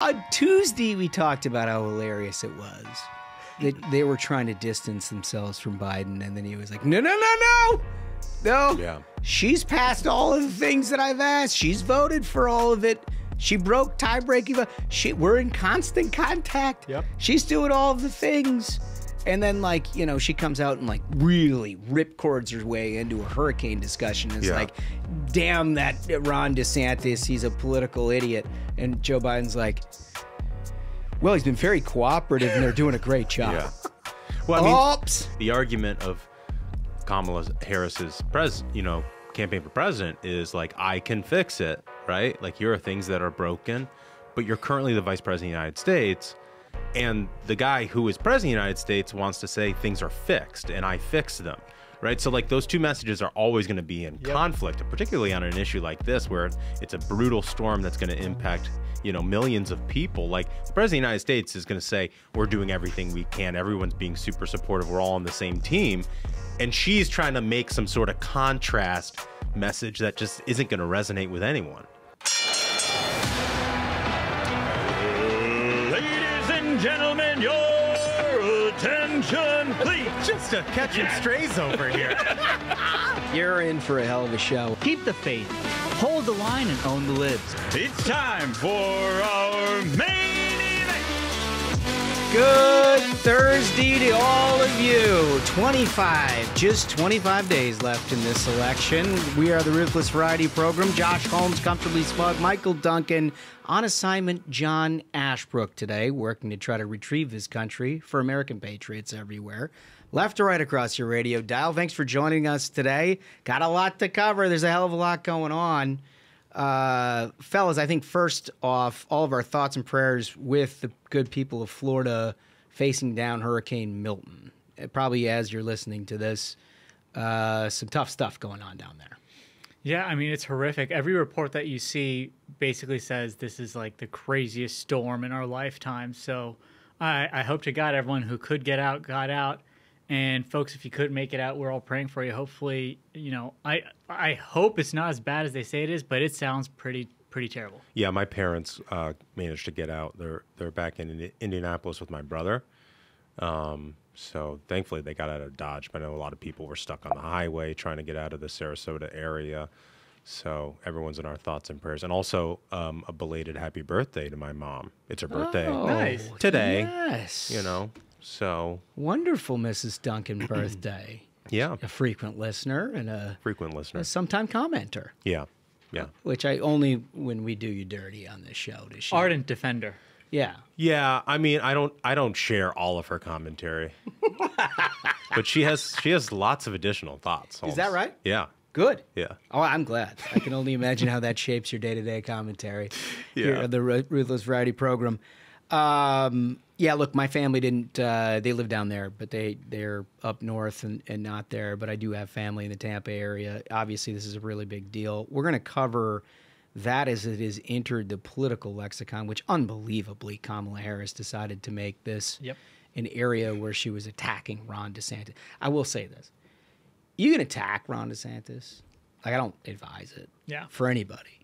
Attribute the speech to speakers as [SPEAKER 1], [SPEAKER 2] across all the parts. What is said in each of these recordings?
[SPEAKER 1] On Tuesday, we talked about how hilarious it was that they were trying to distance themselves from Biden, and then he was like, no. Yeah. She's passed all of the things that I've asked. She's voted for all of it. She broke tie-breaking. We're in constant contact. Yep. She's doing all of the things. And then, like, you know, she comes out and, like, really ripcords her way into a hurricane discussion. It's like, damn that Ron Desantis, he's a political idiot. And Joe Biden's like, well, he's been very cooperative and they're doing a great job.
[SPEAKER 2] Yeah. Well, I mean, the argument of Kamala Harris's campaign for president is like, I can fix it, right? Like, here are things that are broken, but you're currently the vice president of the United States. And the guy who is president of the United States wants to say things are fixed and I fixed them, right? So like those two messages are always going to be in conflict, particularly on an issue like this where it's a brutal storm that's going to impact, you know, millions of people. Like the president of the United States is going to say, we're doing everything we can. Everyone's being super supportive. We're all on the same team. And she's trying to make some sort of contrast message that just isn't going to resonate with anyone.
[SPEAKER 3] Gentlemen, your attention, please.
[SPEAKER 4] Just a catching strays over here.
[SPEAKER 1] You're in for a hell of a show.
[SPEAKER 5] Keep the faith, hold the line, and own the libs.
[SPEAKER 3] It's time for our main event.
[SPEAKER 1] Good Thursday to all of you. Just 25 days left in this election. We are the Ruthless Variety Program. Josh Holmes, comfortably smug. Michael Duncan, on assignment, John Ashbrook today, working to try to retrieve this country for American patriots everywhere. Left or right across your radio dial. Thanks for joining us today. Got a lot to cover. There's a hell of a lot going on. Fellas, I think first off, all of our thoughts and prayers with the good people of Florida facing down Hurricane Milton. Probably as you're listening to this, some tough stuff going on down there.
[SPEAKER 6] Yeah, I mean, it's horrific. Every report that you see basically says this is like the craziest storm in our lifetime. So I hope to God everyone who could get out got out. And folks, if you couldn't make it out, we're all praying for you. Hopefully, you know, I hope it's not as bad as they say it is, but it sounds pretty terrible.
[SPEAKER 2] Yeah, my parents managed to get out. They're back in Indianapolis with my brother. So thankfully they got out of Dodge. But I know a lot of people were stuck on the highway trying to get out of the Sarasota area. So everyone's in our thoughts and prayers. And also a belated happy birthday to my mom. It's her birthday
[SPEAKER 6] nice.
[SPEAKER 2] Today.
[SPEAKER 1] Yes.
[SPEAKER 2] You know, so.
[SPEAKER 1] Wonderful Mrs. Duncan birthday.
[SPEAKER 2] Yeah.
[SPEAKER 1] A frequent listener and a sometime commenter.
[SPEAKER 2] Yeah. Yeah.
[SPEAKER 1] Which I only when we do you dirty on this show does she.
[SPEAKER 6] Ardent defender.
[SPEAKER 1] Yeah.
[SPEAKER 2] Yeah, I mean, I don't share all of her commentary. But she has lots of additional thoughts. Holmes.
[SPEAKER 1] Is that right?
[SPEAKER 2] Yeah.
[SPEAKER 1] Good.
[SPEAKER 2] Yeah.
[SPEAKER 1] Oh, I'm glad. I can only imagine how that shapes your day-to-day commentary here at the Ruthless Variety Program. Yeah, look, my family didn't, they live down there, but they're up north and not there. But I do have family in the Tampa area. Obviously, this is a really big deal. We're going to cover that as it has entered the political lexicon, which unbelievably Kamala Harris decided to make this an area where she was attacking Ron DeSantis. I will say this. You can attack Ron DeSantis. Like, I don't advise it for anybody.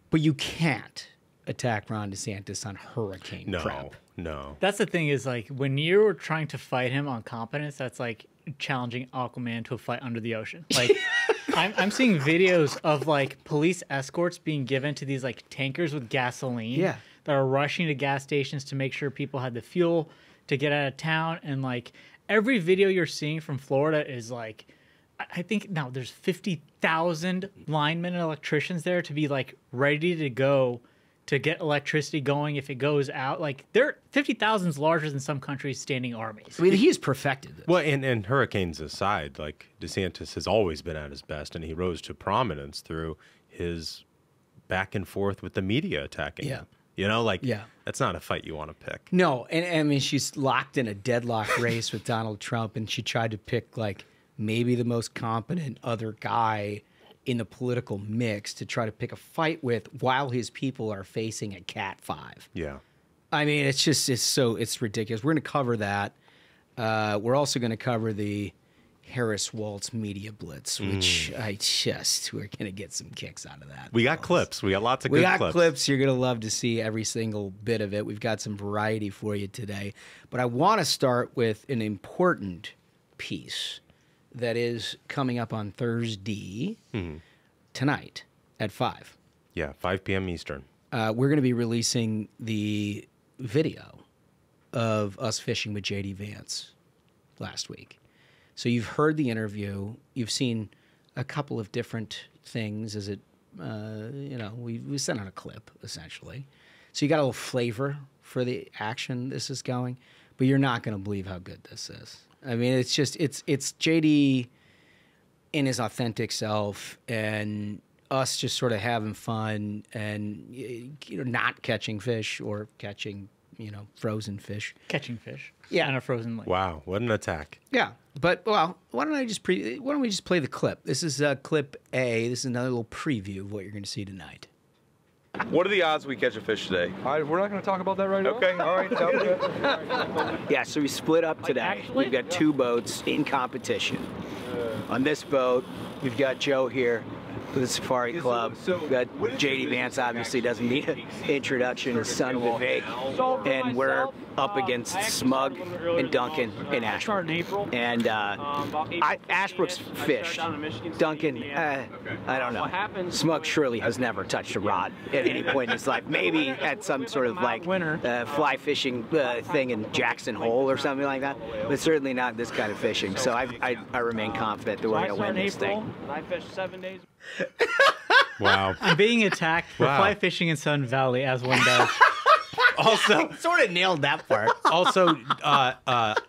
[SPEAKER 1] But you can't attack Ron DeSantis on hurricane prep.
[SPEAKER 2] No.
[SPEAKER 6] That's the thing is, like, when you're trying to fight him on competence, that's like challenging Aquaman to a fight under the ocean. Like, I'm seeing videos of, like, police escorts being given to these, like, tankers with gasoline that are rushing to gas stations to make sure people had the fuel to get out of town. And, like, every video you're seeing from Florida is, like, I think now there's 50,000 linemen and electricians there to be, like, ready to go to get electricity going if it goes out. Like, 50,000 is larger than some countries' standing armies.
[SPEAKER 1] I mean, he's perfected this.
[SPEAKER 2] Well, and hurricanes aside, like, DeSantis has always been at his best, and he rose to prominence through his back and forth with the media attacking him. You know, like, that's not a fight you want to pick.
[SPEAKER 1] No, and I mean, she's locked in a deadlock race with Donald Trump, and she tried to pick, like, maybe the most competent other guy in the political mix to try to pick a fight with while his people are facing a Cat 5.
[SPEAKER 2] Yeah.
[SPEAKER 1] I mean, it's ridiculous. We're going to cover that. We're also going to cover the Harris Waltz media blitz, which we're going to get some kicks out of that.
[SPEAKER 2] We got clips. We got lots of good clips.
[SPEAKER 1] We got clips. You're going to love to see every single bit of it. We've got some variety for you today. But I want to start with an important piece that is coming up on Thursday tonight at 5.
[SPEAKER 2] Yeah, 5 p.m. Eastern.
[SPEAKER 1] We're going to be releasing the video of us fishing with J.D. Vance last week. So you've heard the interview. You've seen a couple of different things as it, we sent out a clip, essentially. So you got a little flavor for the action this is going, but you're not going to believe how good this is. I mean, it's just, it's JD in his authentic self and us just sort of having fun and, not catching fish or catching, frozen fish.
[SPEAKER 6] Catching fish.
[SPEAKER 1] Yeah.
[SPEAKER 6] On a frozen lake.
[SPEAKER 2] Wow, what an attack.
[SPEAKER 1] Yeah. But, why don't we just play the clip? This is clip A. This is another little preview of what you're going to see tonight.
[SPEAKER 7] What are the odds we catch a fish today?
[SPEAKER 8] We're not going to talk about that right now.
[SPEAKER 7] Okay, all right, sounds good.
[SPEAKER 1] Yeah, so we split up today. We've got 2 boats in competition. On this boat, we've got Joe here with the Safari Club. We've got J.D. Vance, obviously doesn't need an introduction, his son of invade. And we're up against Smug and Duncan and Ashbrook. And Ashbrook's fished. Duncan, I don't know. Smug surely has never touched a rod at any point in his life. Maybe at some sort of fly fishing thing in Jackson Hole or something like that, but certainly not this kind of fishing. So I remain confident that we're going to win this thing.
[SPEAKER 8] I fished 7 days.
[SPEAKER 2] Wow.
[SPEAKER 6] I'm being attacked for fly fishing in Sun Valley, as one does.
[SPEAKER 2] Also,
[SPEAKER 1] sort of nailed that part.
[SPEAKER 2] Also,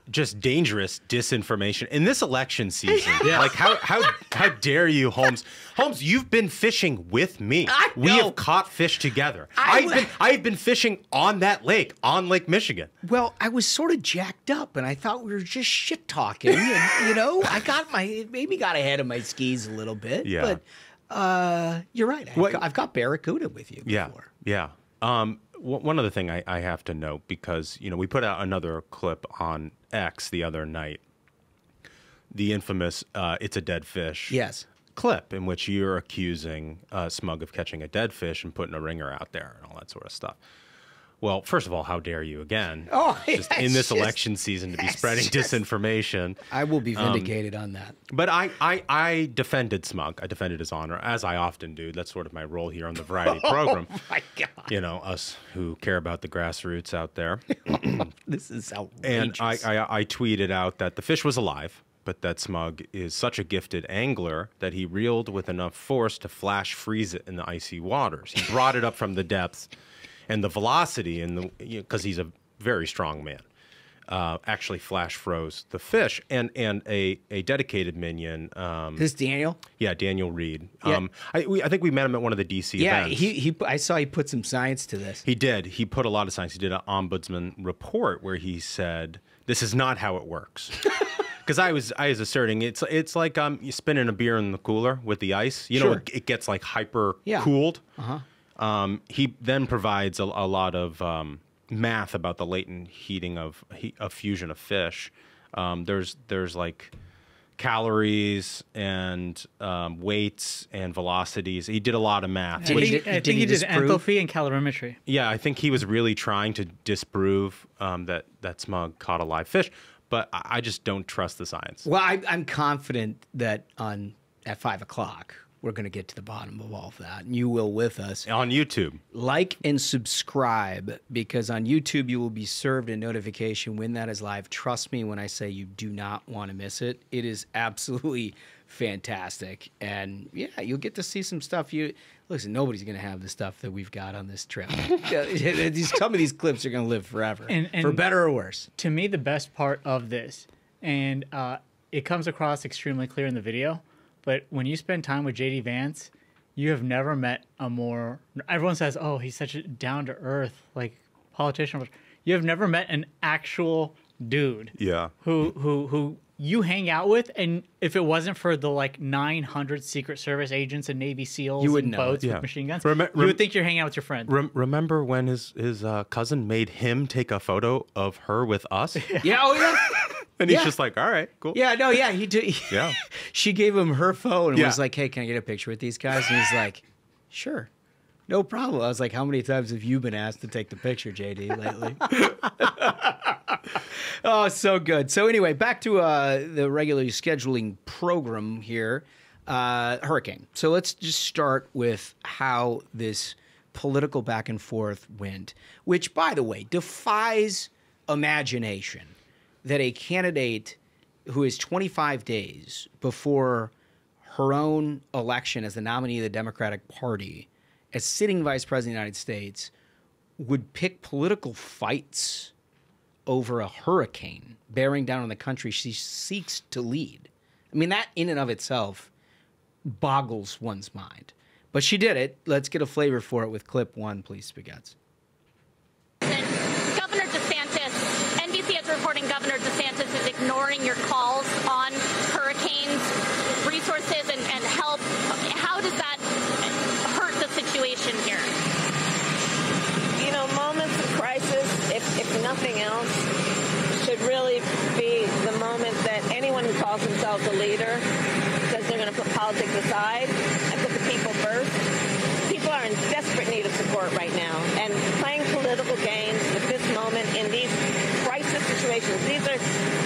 [SPEAKER 2] just dangerous disinformation in this election season. Like, how dare you, Holmes? Holmes, you've been fishing with me. We have caught fish together. I've been fishing on that lake, on Lake Michigan.
[SPEAKER 1] Well, I was sort of jacked up, and I thought we were just shit talking. And, I maybe got ahead of my skis a little bit.
[SPEAKER 2] Yeah.
[SPEAKER 1] But you're right. I've got barracuda with you before.
[SPEAKER 2] Yeah. One other thing I have to note, because, we put out another clip on X the other night, the infamous "It's a dead fish" clip, in which you're accusing Smug of catching a dead fish and putting a ringer out there and all that sort of stuff. Well, first of all, how dare you again? Just in this election season to be spreading disinformation.
[SPEAKER 1] I will be vindicated on that.
[SPEAKER 2] But I defended Smug. I defended his honor, as I often do. That's sort of my role here on the variety program.
[SPEAKER 1] Oh my God!
[SPEAKER 2] Us who care about the grassroots out there.
[SPEAKER 1] This is outrageous.
[SPEAKER 2] And I tweeted out that the fish was alive, but that Smug is such a gifted angler that he reeled with enough force to flash freeze it in the icy waters. He brought it up from the depths. And the velocity, because he's a very strong man, actually flash froze the fish. And a dedicated minion.
[SPEAKER 1] This Daniel?
[SPEAKER 2] Yeah, Daniel Reed.
[SPEAKER 1] Yeah.
[SPEAKER 2] I think we met him at one of the DC events.
[SPEAKER 1] Yeah, I saw he put some science to this.
[SPEAKER 2] He did. He put a lot of science. He did an ombudsman report where he said, this is not how it works. Because I was asserting it's like you spinning a beer in the cooler with the ice. It gets like hyper cooled. He then provides a lot of math about the latent heating of fusion of fish. There's like calories and weights and velocities. He did a lot of math.
[SPEAKER 6] I think he did enthalpy and calorimetry.
[SPEAKER 2] Yeah, I think he was really trying to disprove that Smug caught a live fish, but I just don't trust the science.
[SPEAKER 1] Well, I'm confident that at 5 o'clock, we're going to get to the bottom of all of that, and you will with us.
[SPEAKER 2] On YouTube.
[SPEAKER 1] Like and subscribe, because on YouTube you will be served a notification when that is live. Trust me when I say you do not want to miss it. It is absolutely fantastic. And, yeah, you'll get to see some stuff. Listen, nobody's going to have the stuff that we've got on this trip. Some of these clips are going to live forever, and for better or worse.
[SPEAKER 6] To me, the best part of this, and it comes across extremely clear in the video, but when you spend time with J.D. Vance, you have never met a more... Everyone says, oh, he's such a down-to-earth, politician. You have never met an actual dude who you hang out with, and if it wasn't for the 900 Secret Service agents and Navy SEALs and boats with machine guns, you would think you're hanging out with your friend.
[SPEAKER 2] Remember when his cousin made him take a photo of her with us?
[SPEAKER 1] Yeah, oh yeah.
[SPEAKER 2] And he's just like, all right, cool.
[SPEAKER 1] Yeah, no, yeah, he did.
[SPEAKER 2] Yeah.
[SPEAKER 1] She gave him her phone and
[SPEAKER 2] Yeah.
[SPEAKER 1] was like, hey, can I get a picture with these guys? And he's like, sure. No problem. I was like, how many times have you been asked to take the picture, JD, lately? Oh, so good. So anyway, back to the regularly scheduling program here. Hurricane. So let's just start with how this political back and forth went, which, by the way, defies imagination that a candidate who is 25 days before her own election as the nominee of the Democratic Party, as sitting vice president of the United States, would pick political fights over a hurricane bearing down on the country she seeks to lead. I mean, that in and of itself boggles one's mind. But she did it. Let's get a flavor for it with clip one, please, Spaghettis.
[SPEAKER 9] Governor Desantis, NBC is reporting Governor Desantis is ignoring your calls on hurricanes, resources, and help. How does that hurt the situation here?
[SPEAKER 10] You know, moments of crisis, if nothing else, should really be the moment that anyone who calls themselves a leader says they're going to put politics aside and put the people first. People are in desperate need of support right now, and playing political games at this moment in these crisis situations, these are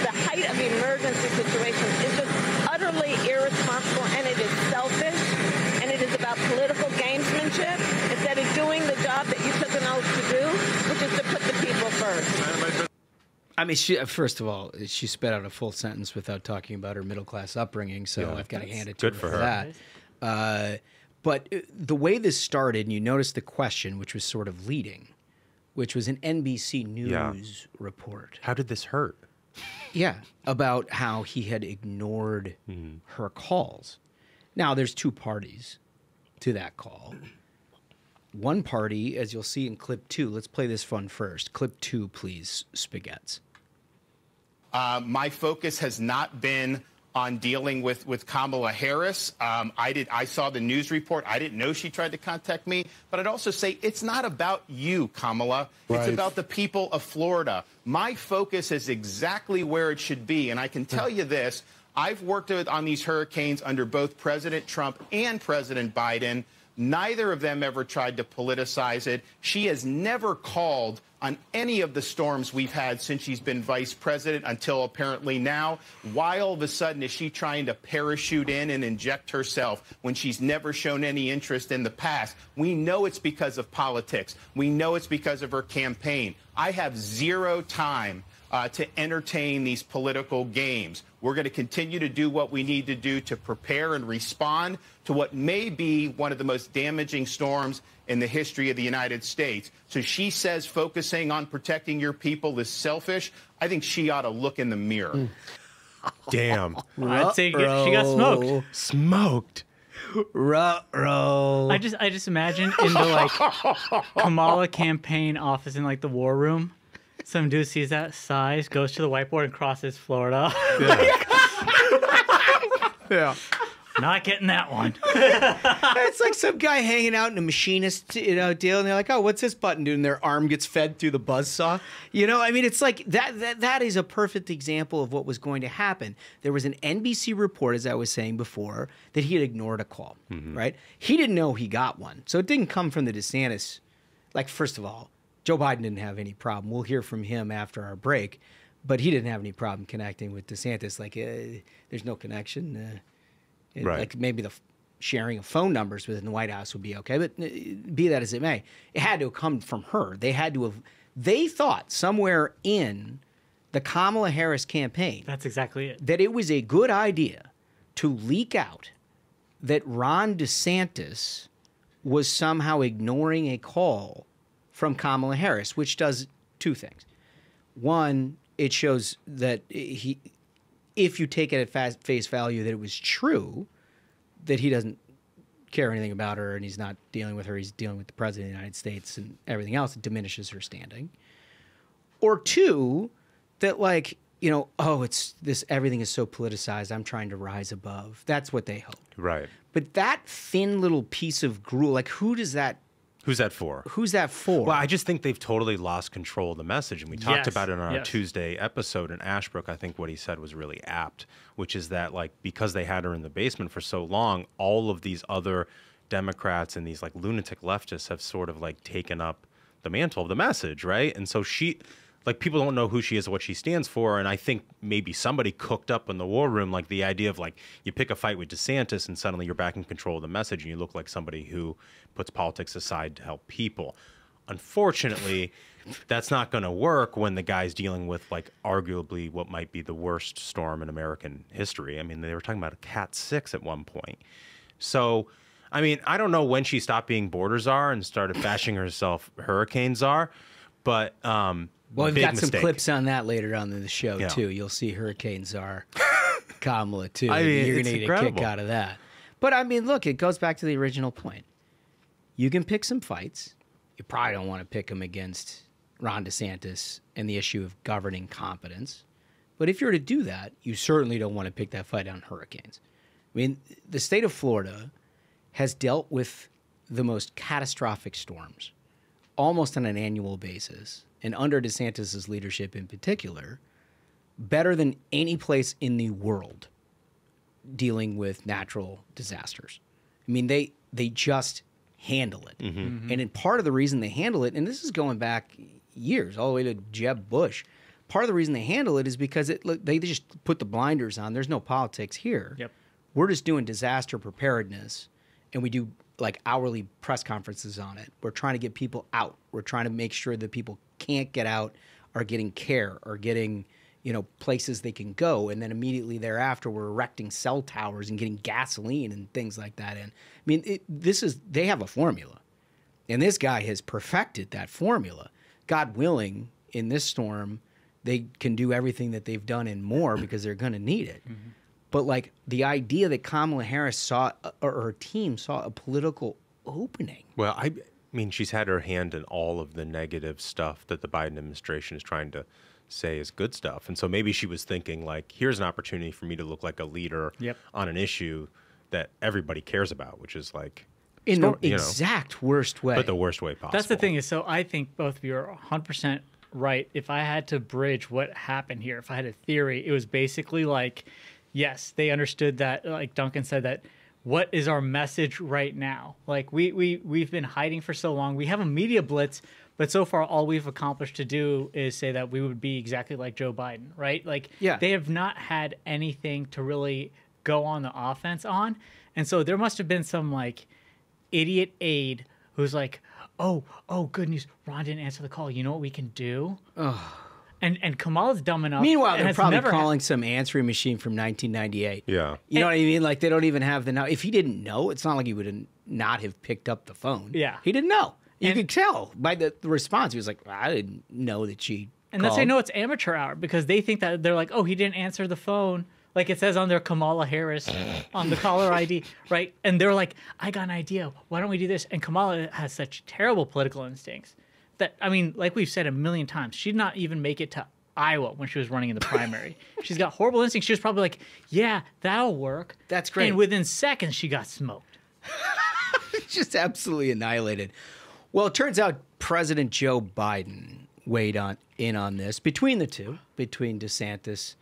[SPEAKER 10] the height of emergency situations, is just utterly irresponsible, and it is selfish, and it is about political gamesmanship instead of doing the job that you took an oath to do, which is to put the people first.
[SPEAKER 1] I mean, first of all, she spit out a full sentence without talking about her middle-class upbringing, so I've got to hand it to her for that. But the way this started, and you noticed the question, which was sort of leading, which was an NBC News report.
[SPEAKER 2] How did this hurt?
[SPEAKER 1] Yeah, about how he had ignored her calls. Now, there's two parties to that call. One party, as you'll see in clip two, let's play this fun first. Clip two, please, Spaghettis.
[SPEAKER 11] My focus has not been on dealing with Kamala Harris. I saw the news report. I didn't know she tried to contact me. But I'd also say it's not about you, Kamala. Right. It's about the people of Florida. My focus is exactly where it should be. And I can tell you this. I've worked on these hurricanes under both President Trump and President Biden. Neither of them ever tried to politicize it. She has never called on any of the storms we've had since she's been vice president until apparently now. Why all of a sudden is she trying to parachute in and inject herself when she's never shown any interest in the past? We know it's because of politics. We know it's because of her campaign. I have zero time to entertain these political games. We're going to continue to do what we need to do to prepare and respond to what may be one of the most damaging storms in the history of the United States. So she says focusing on protecting your people is selfish. I think she ought to look in the mirror.
[SPEAKER 2] Damn.
[SPEAKER 6] I'd say she got smoked.
[SPEAKER 2] Smoked.
[SPEAKER 1] Ruh-roh.
[SPEAKER 6] I just imagine in the like Kamala campaign office in like the war room. Some dude sees that size, goes to the whiteboard and crosses Florida.
[SPEAKER 2] Yeah.
[SPEAKER 6] Not getting that one.
[SPEAKER 1] It's like some guy hanging out in a machinist, deal, and they're like, "Oh, what's this button doing?" And their arm gets fed through the buzzsaw. I mean, it's like that is a perfect example of what was going to happen. There was an NBC report, as I was saying before, that he had ignored a call. Right? He didn't know he got one, so it didn't come from the DeSantis. Like, first of all, Joe Biden didn't have any problem. We'll hear from him after our break, but he didn't have any problem connecting with DeSantis. Like, there's no connection. Right. Like maybe the sharing of phone numbers within the White House would be okay, but be that as it may, it had to have come from her. They thought somewhere in the Kamala Harris campaign.
[SPEAKER 6] That's exactly it.
[SPEAKER 1] That it was a good idea to leak out that Ron DeSantis was somehow ignoring a call from Kamala Harris, which does two things. One, it shows that if you take it at face value that it was true, that he doesn't care anything about her and he's not dealing with her, he's dealing with the president of the United States and everything else, it diminishes her standing. Or two, that it's this, everything is so politicized, I'm trying to rise above. That's what they hoped.
[SPEAKER 2] Right.
[SPEAKER 1] But that thin little piece of gruel, like who does that
[SPEAKER 2] Who's that for?
[SPEAKER 1] Who's that for?
[SPEAKER 2] Well, I just think they've totally lost control of the message. And we talked about it on our Tuesday episode. And Ashbrook, I think what he said was really apt, which is that, like, because they had her in the basement for so long, all of these other Democrats and these, like, lunatic leftists have sort of, like, taken up the mantle of the message, right? And so she... like, people don't know who she is or what she stands for. And I think maybe somebody cooked up in the war room, like, the idea of, like, you pick a fight with DeSantis and suddenly you're back in control of the message and you look like somebody who puts politics aside to help people. Unfortunately, that's not going to work when the guy's dealing with, like, arguably what might be the worst storm in American history. I mean, they were talking about a Cat 6 at one point. So, I mean, I don't know when she stopped being border czar and started bashing herself hurricane czar, but...
[SPEAKER 1] well, we've got
[SPEAKER 2] mistake.
[SPEAKER 1] some clips on that later on in the show, too. You'll see Hurricane Czar Kamala, too.
[SPEAKER 2] I mean,
[SPEAKER 1] you're going to get
[SPEAKER 2] incredible.
[SPEAKER 1] a kick out of that. But, I mean, look, it goes back to the original point. You can pick some fights. You probably don't want to pick them against Ron DeSantis and the issue of governing competence. But if you're to do that, you certainly don't want to pick that fight on hurricanes. I mean, the state of Florida has dealt with the most catastrophic storms almost on an annual basis. And under DeSantis' leadership in particular, better than any place in the world dealing with natural disasters. I mean, they just handle it. And in part of the reason they handle it, and this is going back years, all the way to Jeb Bush, part of the reason they handle it is because they just put the blinders on. There's no politics here.
[SPEAKER 6] Yep.
[SPEAKER 1] We're just doing disaster preparedness, and we do like hourly press conferences on it. We're trying to get people out. We're trying to make sure that people can't get out are getting care or getting, you know, places they can go. And then immediately thereafter, we're erecting cell towers and getting gasoline and things like that in. I mean, they have a formula. And this guy has perfected that formula. God willing, in this storm, they can do everything that they've done and more because they're going to need it. But, like, the idea that Kamala Harris saw, or her team saw a political opening.
[SPEAKER 2] Well, I mean, she's had her hand in all of the negative stuff that the Biden administration is trying to say is good stuff. And so maybe she was thinking, like, here's an opportunity for me to look like a leader on an issue that everybody cares about, which is, like...
[SPEAKER 1] in the exact worst way.
[SPEAKER 2] But the worst way possible.
[SPEAKER 6] That's the thing is, so I think both of you are 100% right. If I had to bridge what happened here, if I had a theory, it was basically like... yes, they understood that, like Duncan said, that what is our message right now? Like, we've been hiding for so long. We have a media blitz, but so far all we've accomplished to do is say that we would be exactly like Joe Biden, right? Like, they have not had anything to really go on the offense on. And so there must have been some, like, idiot aide who's like, oh, good news. Ron didn't answer the call. You know what we can do? And Kamala's dumb enough.
[SPEAKER 1] Meanwhile, they're probably calling some answering machine from 1998.
[SPEAKER 2] Yeah.
[SPEAKER 1] You know what I mean? Like, they don't even have the... now. If he didn't know, it's not like he would not have picked up the phone.
[SPEAKER 6] Yeah.
[SPEAKER 1] He didn't know. You could tell by the response. He was like, I didn't know that she
[SPEAKER 6] And that's how you know it's amateur hour, because they think that they're like, oh, he didn't answer the phone. Like it says on their Kamala Harris on the caller ID, right? And they're like, I got an idea. Why don't we do this? And Kamala has such terrible political instincts that, I mean, like we've said a million times, she did not even make it to Iowa when she was running in the primary. She's got horrible instincts. She was probably like, yeah, that'll work.
[SPEAKER 1] That's great.
[SPEAKER 6] And within seconds, she got smoked.
[SPEAKER 1] Just absolutely annihilated. Well, it turns out President Joe Biden weighed in on this between the two, between DeSantis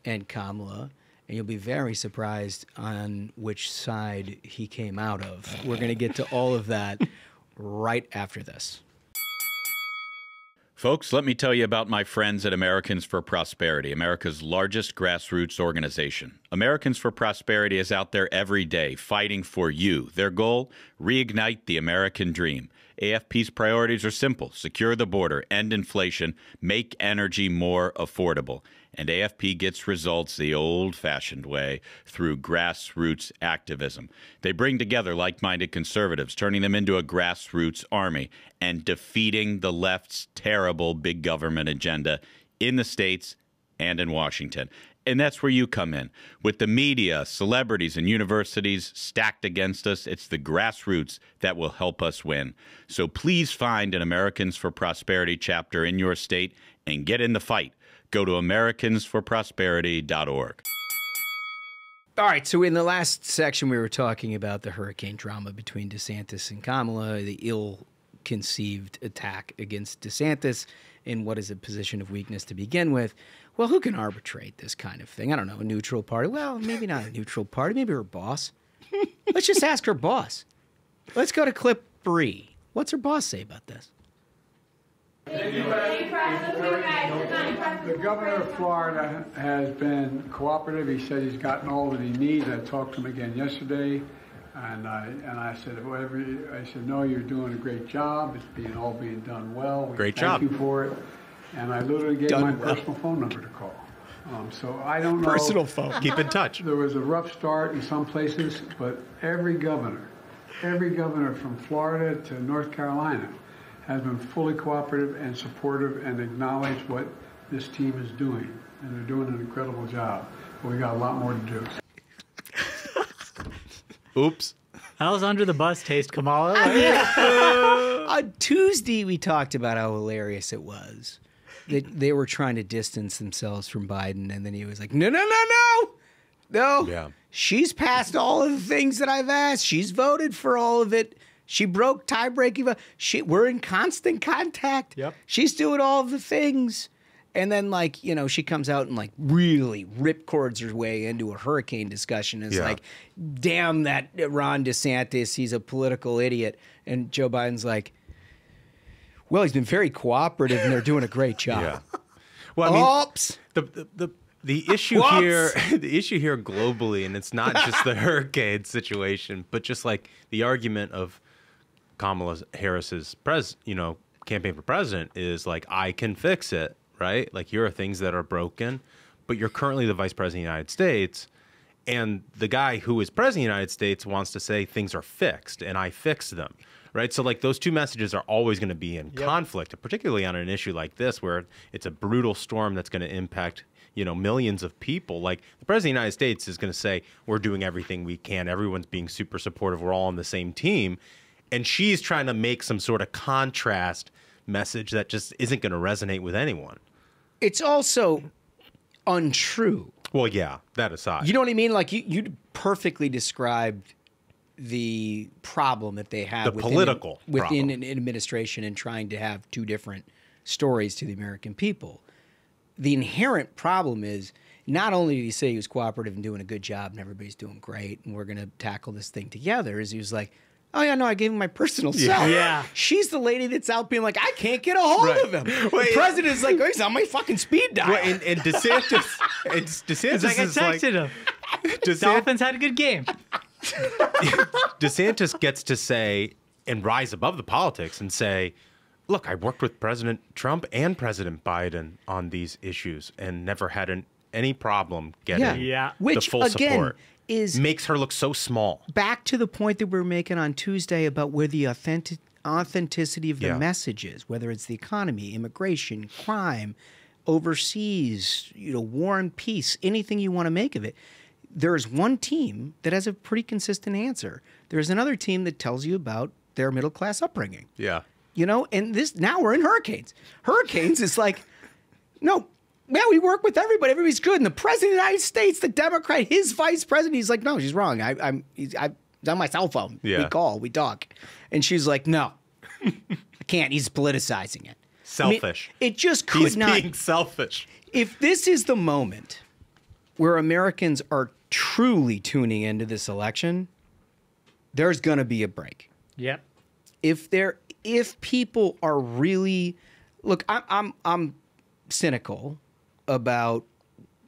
[SPEAKER 1] and Kamala. And you'll be very surprised on which side he came out of. We're going to get to all of that right after this.
[SPEAKER 12] Folks, let me tell you about my friends at Americans for Prosperity, America's largest grassroots organization. Americans for Prosperity is out there every day fighting for you. Their goal? Reignite the American dream. AFP's priorities are simple: secure the border, end inflation, make energy more affordable. And AFP gets results the old-fashioned way, through grassroots activism. They bring together like-minded conservatives, turning them into a grassroots army, and defeating the left's terrible big government agenda in the states and in Washington. And that's where you come in. With the media, celebrities, and universities stacked against us, it's the grassroots that will help us win. So please find an Americans for Prosperity chapter in your state and get in the fight. Go to americansforprosperity.org.
[SPEAKER 1] All right, so in the last section, we were talking about the hurricane drama between DeSantis and Kamala, the ill conceived attack against DeSantis in what is a position of weakness to begin with. Well, who can arbitrate this kind of thing? I don't know, a neutral party. Well, maybe not a neutral party. Maybe her boss. Let's just ask her boss. Let's go to clip 3. What's her boss say about this?
[SPEAKER 13] The governor of Florida has been cooperative. He said he's gotten all that he needs. I talked to him again yesterday, and I said, no, you're doing a great job. It's all being done well.
[SPEAKER 2] Great job.
[SPEAKER 13] Thank you for it. And I literally gave my personal phone number to call. So I don't know.
[SPEAKER 1] Personal phone.
[SPEAKER 2] Keep in touch.
[SPEAKER 13] There was a rough start in some places, but every governor from Florida to North Carolina has been fully cooperative and supportive and acknowledged what this team is doing. And they're doing an incredible job. But we got a lot more to do.
[SPEAKER 2] Oops.
[SPEAKER 6] How's under the bus taste, Kamala?
[SPEAKER 1] On Tuesday, we talked about how hilarious it was that they were trying to distance themselves from Biden. And then he was like, no.
[SPEAKER 2] Yeah.
[SPEAKER 1] She's passed all of the things that I've asked. She's voted for all of it. She broke tie-breaking. We're in constant contact.
[SPEAKER 6] Yep.
[SPEAKER 1] She's doing all of the things. And then, like, you know, she comes out and, like, really ripcords her way into a hurricane discussion. It's like, damn that Ron Desantis, he's a political idiot. And Joe Biden's like, well, he's been very cooperative and they're doing a great job.
[SPEAKER 2] Yeah. Well, I mean,
[SPEAKER 1] Oops.
[SPEAKER 2] The issue here, the issue here globally, and it's not just the hurricane situation, but just like the argument of Kamala Harris's campaign for president is like, I can fix it, right? Like, here are things that are broken, but you're currently the vice president of the United States, and the guy who is president of the United States wants to say things are fixed, and I fixed them, right? So, like, those two messages are always going to be in conflict, particularly on an issue like this, where it's a brutal storm that's going to impact, you know, millions of people. Like, the president of the United States is going to say, we're doing everything we can. Everyone's being super supportive. We're all on the same team. And she's trying to make some sort of contrast message that just isn't going to resonate with anyone.
[SPEAKER 1] It's also untrue.
[SPEAKER 2] Well, yeah, that aside.
[SPEAKER 1] You know what I mean? Like, you perfectly described the problem that they have within an administration and trying to have two different stories to the American people. The inherent problem is not only did he say he was cooperative and doing a good job and everybody's doing great and we're going to tackle this thing together, is he was like, oh, yeah, no, I gave him my personal cell.
[SPEAKER 6] Yeah.
[SPEAKER 1] She's the lady that's out being like, I can't get a hold of him. The president's like, oh, he's on my fucking speed dial.
[SPEAKER 2] Well, and DeSantis,
[SPEAKER 6] it's like I texted him. Dolphins had a good game.
[SPEAKER 2] DeSantis gets to say and rise above the politics and say, look, I worked with President Trump and President Biden on these issues and never had any problem getting the full support. Makes her look so small.
[SPEAKER 1] Back to the point that we were making on Tuesday about where the authenticity of the message is, whether it's the economy, immigration, crime, overseas, you know, war and peace, anything you want to make of it. There's one team that has a pretty consistent answer. There's another team that tells you about their middle-class upbringing.
[SPEAKER 2] Yeah.
[SPEAKER 1] You know, and now we're in hurricanes. Hurricanes is like, no, we work with everybody. Everybody's good. And the president of the United States, the Democrat, his vice president, he's like, no, she's wrong. He's on my cell phone.
[SPEAKER 2] Yeah.
[SPEAKER 1] We call, we talk. And she's like, no, I can't. He's politicizing it.
[SPEAKER 2] Selfish.
[SPEAKER 1] I mean, it just could not.
[SPEAKER 2] He's being selfish.
[SPEAKER 1] If this is the moment where Americans are truly tuning into this election, there's going to be a break.
[SPEAKER 6] Yep.
[SPEAKER 1] If people are really, look, I'm cynical about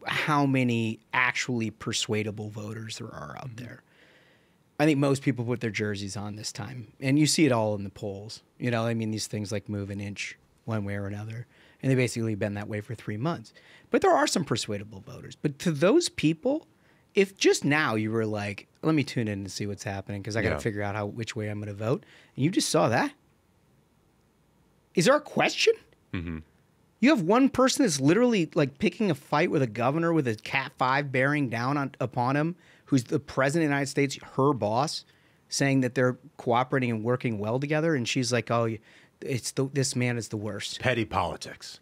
[SPEAKER 1] how many actually persuadable voters there are out there. I think most people put their jerseys on this time, and you see it all in the polls. You know, I mean, these things like move an inch one way or another, and they've basically been that way for 3 months. But there are some persuadable voters. But to those people, if just now you were like, let me tune in and see what's happening because I got to figure out which way I'm going to vote, and you just saw that, is there a question?
[SPEAKER 2] Mm-hmm.
[SPEAKER 1] You have one person that's literally like picking a fight with a governor with a Cat 5 bearing down upon him, who's the president of the United States, her boss, saying that they're cooperating and working well together, and she's like, oh, this man is the worst.
[SPEAKER 2] Petty politics.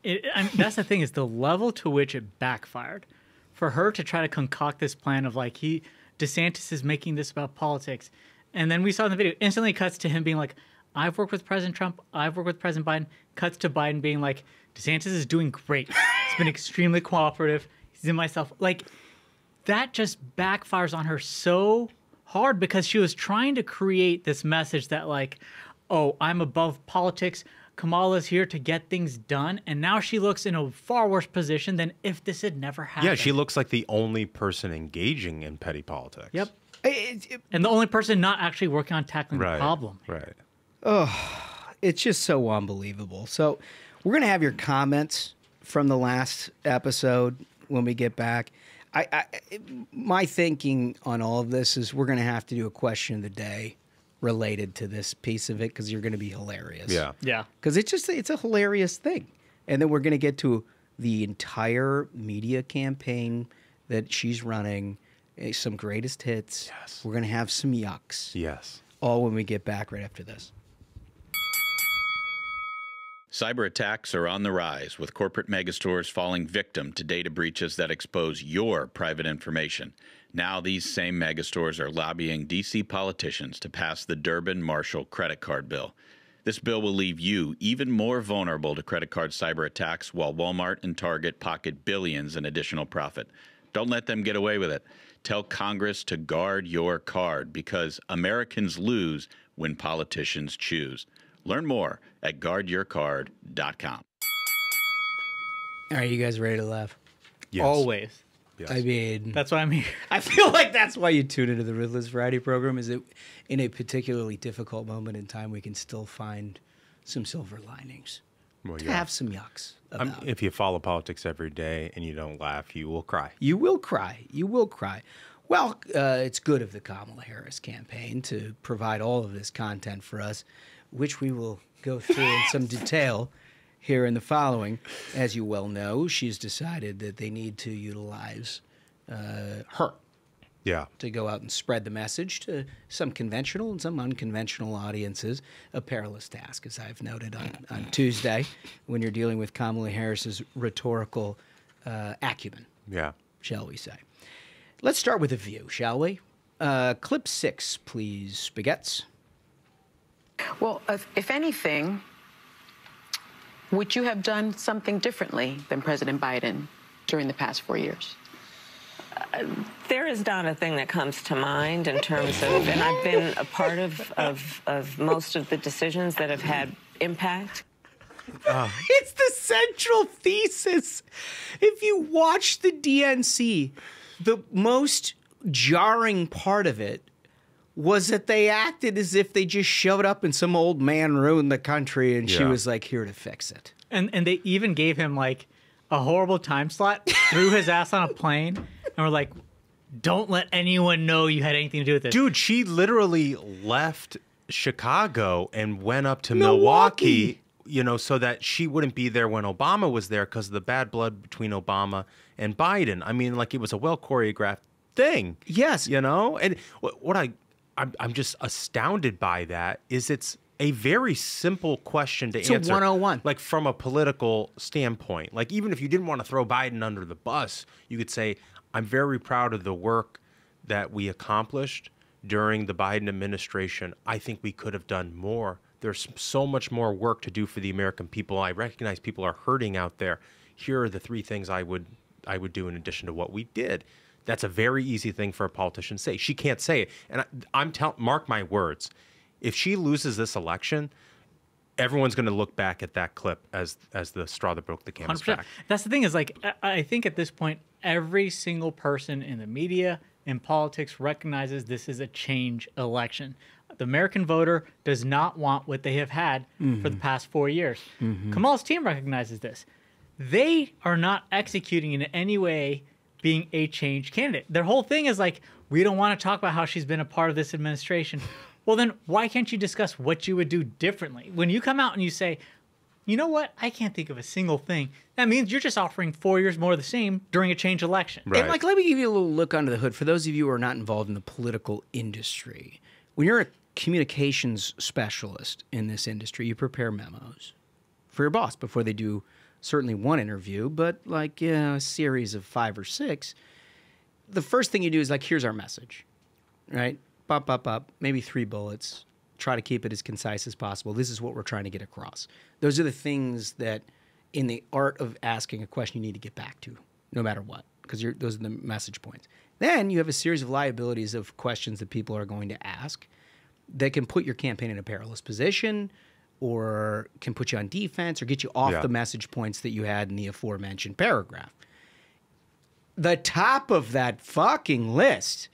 [SPEAKER 6] That's the thing, is the level to which it backfired. For her to try to concoct this plan of like, DeSantis is making this about politics. And then we saw in the video, instantly cuts to him being like, I've worked with President Trump. I've worked with President Biden. Cuts to Biden being like, DeSantis is doing great. He's been extremely cooperative. He's in myself. Like, that just backfires on her so hard because she was trying to create this message that like, oh, I'm above politics. Kamala's here to get things done. And now she looks in a far worse position than if this had never happened.
[SPEAKER 2] Yeah, she looks like the only person engaging in petty politics.
[SPEAKER 6] Yep. And the only person not actually working on tackling the problem.
[SPEAKER 2] Right.
[SPEAKER 1] Oh, it's just so unbelievable. So we're going to have your comments from the last episode when we get back. My thinking on all of this is we're going to have to do a question of the day related to this piece of it because you're going to be hilarious.
[SPEAKER 2] Yeah.
[SPEAKER 6] Yeah.
[SPEAKER 1] Because it's a hilarious thing. And then we're going to get to the entire media campaign that she's running, some greatest hits.
[SPEAKER 2] Yes.
[SPEAKER 1] We're going to have some yucks.
[SPEAKER 2] Yes.
[SPEAKER 1] All when we get back right after this.
[SPEAKER 12] Cyber attacks are on the rise, with corporate megastores falling victim to data breaches that expose your private information. Now these same megastores are lobbying D.C. politicians to pass the Durbin-Marshall credit card bill. This bill will leave you even more vulnerable to credit card cyber attacks while Walmart and Target pocket billions in additional profit. Don't let them get away with it. Tell Congress to guard your card because Americans lose when politicians choose. Learn more at guardyourcard.com.
[SPEAKER 1] Are you guys ready to laugh?
[SPEAKER 2] Yes.
[SPEAKER 6] Always.
[SPEAKER 2] Yes.
[SPEAKER 1] I mean,
[SPEAKER 6] That's why I'm here.
[SPEAKER 1] I feel like that's why you tune into the Ruthless Variety program, is that in a particularly difficult moment in time, we can still find some silver linings.
[SPEAKER 2] Well,
[SPEAKER 1] To have some yucks about.
[SPEAKER 2] if you follow politics every day and you don't laugh, you will cry.
[SPEAKER 1] You will cry. You will cry. Well, it's good of the Kamala Harris campaign to provide all of this content for us, which we will go through in some detail here in the following. As you well know, she's decided that they need to utilize her to go out and spread the message to some conventional and some unconventional audiences. A perilous task, as I've noted on Tuesday, when you're dealing with Kamala Harris's rhetorical acumen, shall we say. Let's start with a view, shall we? Clip 6, please, Spaghetts.
[SPEAKER 14] Well, if anything, would you have done something differently than President Biden during the past 4 years?
[SPEAKER 10] There is not a thing that comes to mind in terms of, and I've been a part of most of the decisions that have had impact.
[SPEAKER 1] It's the central thesis. If you watch the DNC, the most jarring part of it was that they acted as if they just showed up and some old man ruined the country and she was like here to fix it.
[SPEAKER 6] And they even gave him like a horrible time slot, threw his ass on a plane, and were like, don't let anyone know you had anything to do with this.
[SPEAKER 2] Dude, she literally left Chicago and went up to Milwaukee, you know, so that she wouldn't be there when Obama was there because of the bad blood between Obama and Biden. I mean, like, it was a well-choreographed thing.
[SPEAKER 1] Yes.
[SPEAKER 2] You know? And I'm just astounded by that is it's a very simple question to answer.
[SPEAKER 1] It's a 101.
[SPEAKER 2] Like, from a political standpoint. Like, even if you didn't want to throw Biden under the bus, you could say, I'm very proud of the work that we accomplished during the Biden administration. I think we could have done more. There's so much more work to do for the American people. I recognize people are hurting out there. Here are the 3 things I would do in addition to what we did. That's a very easy thing for a politician to say. She can't say it. And mark my words, if she loses this election, everyone's going to look back at that clip as the straw that broke the camel's
[SPEAKER 6] 100%.
[SPEAKER 2] back.
[SPEAKER 6] That's the thing is, like, I think at this point, every single person in the media, in politics, recognizes this is a change election. The American voter does not want what they have had for the past 4 years. Kamala's team recognizes this. They are not executing in any way being a change candidate. Their whole thing is like, we don't want to talk about how she's been a part of this administration. Well, then why can't you discuss what you would do differently? When you come out and you say, you know what, I can't think of a single thing, that means you're just offering 4 years more of the same during a change election.
[SPEAKER 2] Right.
[SPEAKER 1] And, like, let me give you a little look under the hood. For those of you who are not involved in the political industry, when you're a communications specialist in this industry, you prepare memos for your boss before they do certainly one interview, but like a series of 5 or 6. The first thing you do is like, here's our message, right? Maybe 3 bullets. try to keep it as concise as possible. This is what we're trying to get across. Those are the things that in the art of asking a question you need to get back to, no matter what, because those are the message points. Then you have a series of liabilities of questions that people are going to ask that can put your campaign in a perilous position or can put you on defense or get you off the message points that you had in the aforementioned paragraph. The top of that fucking list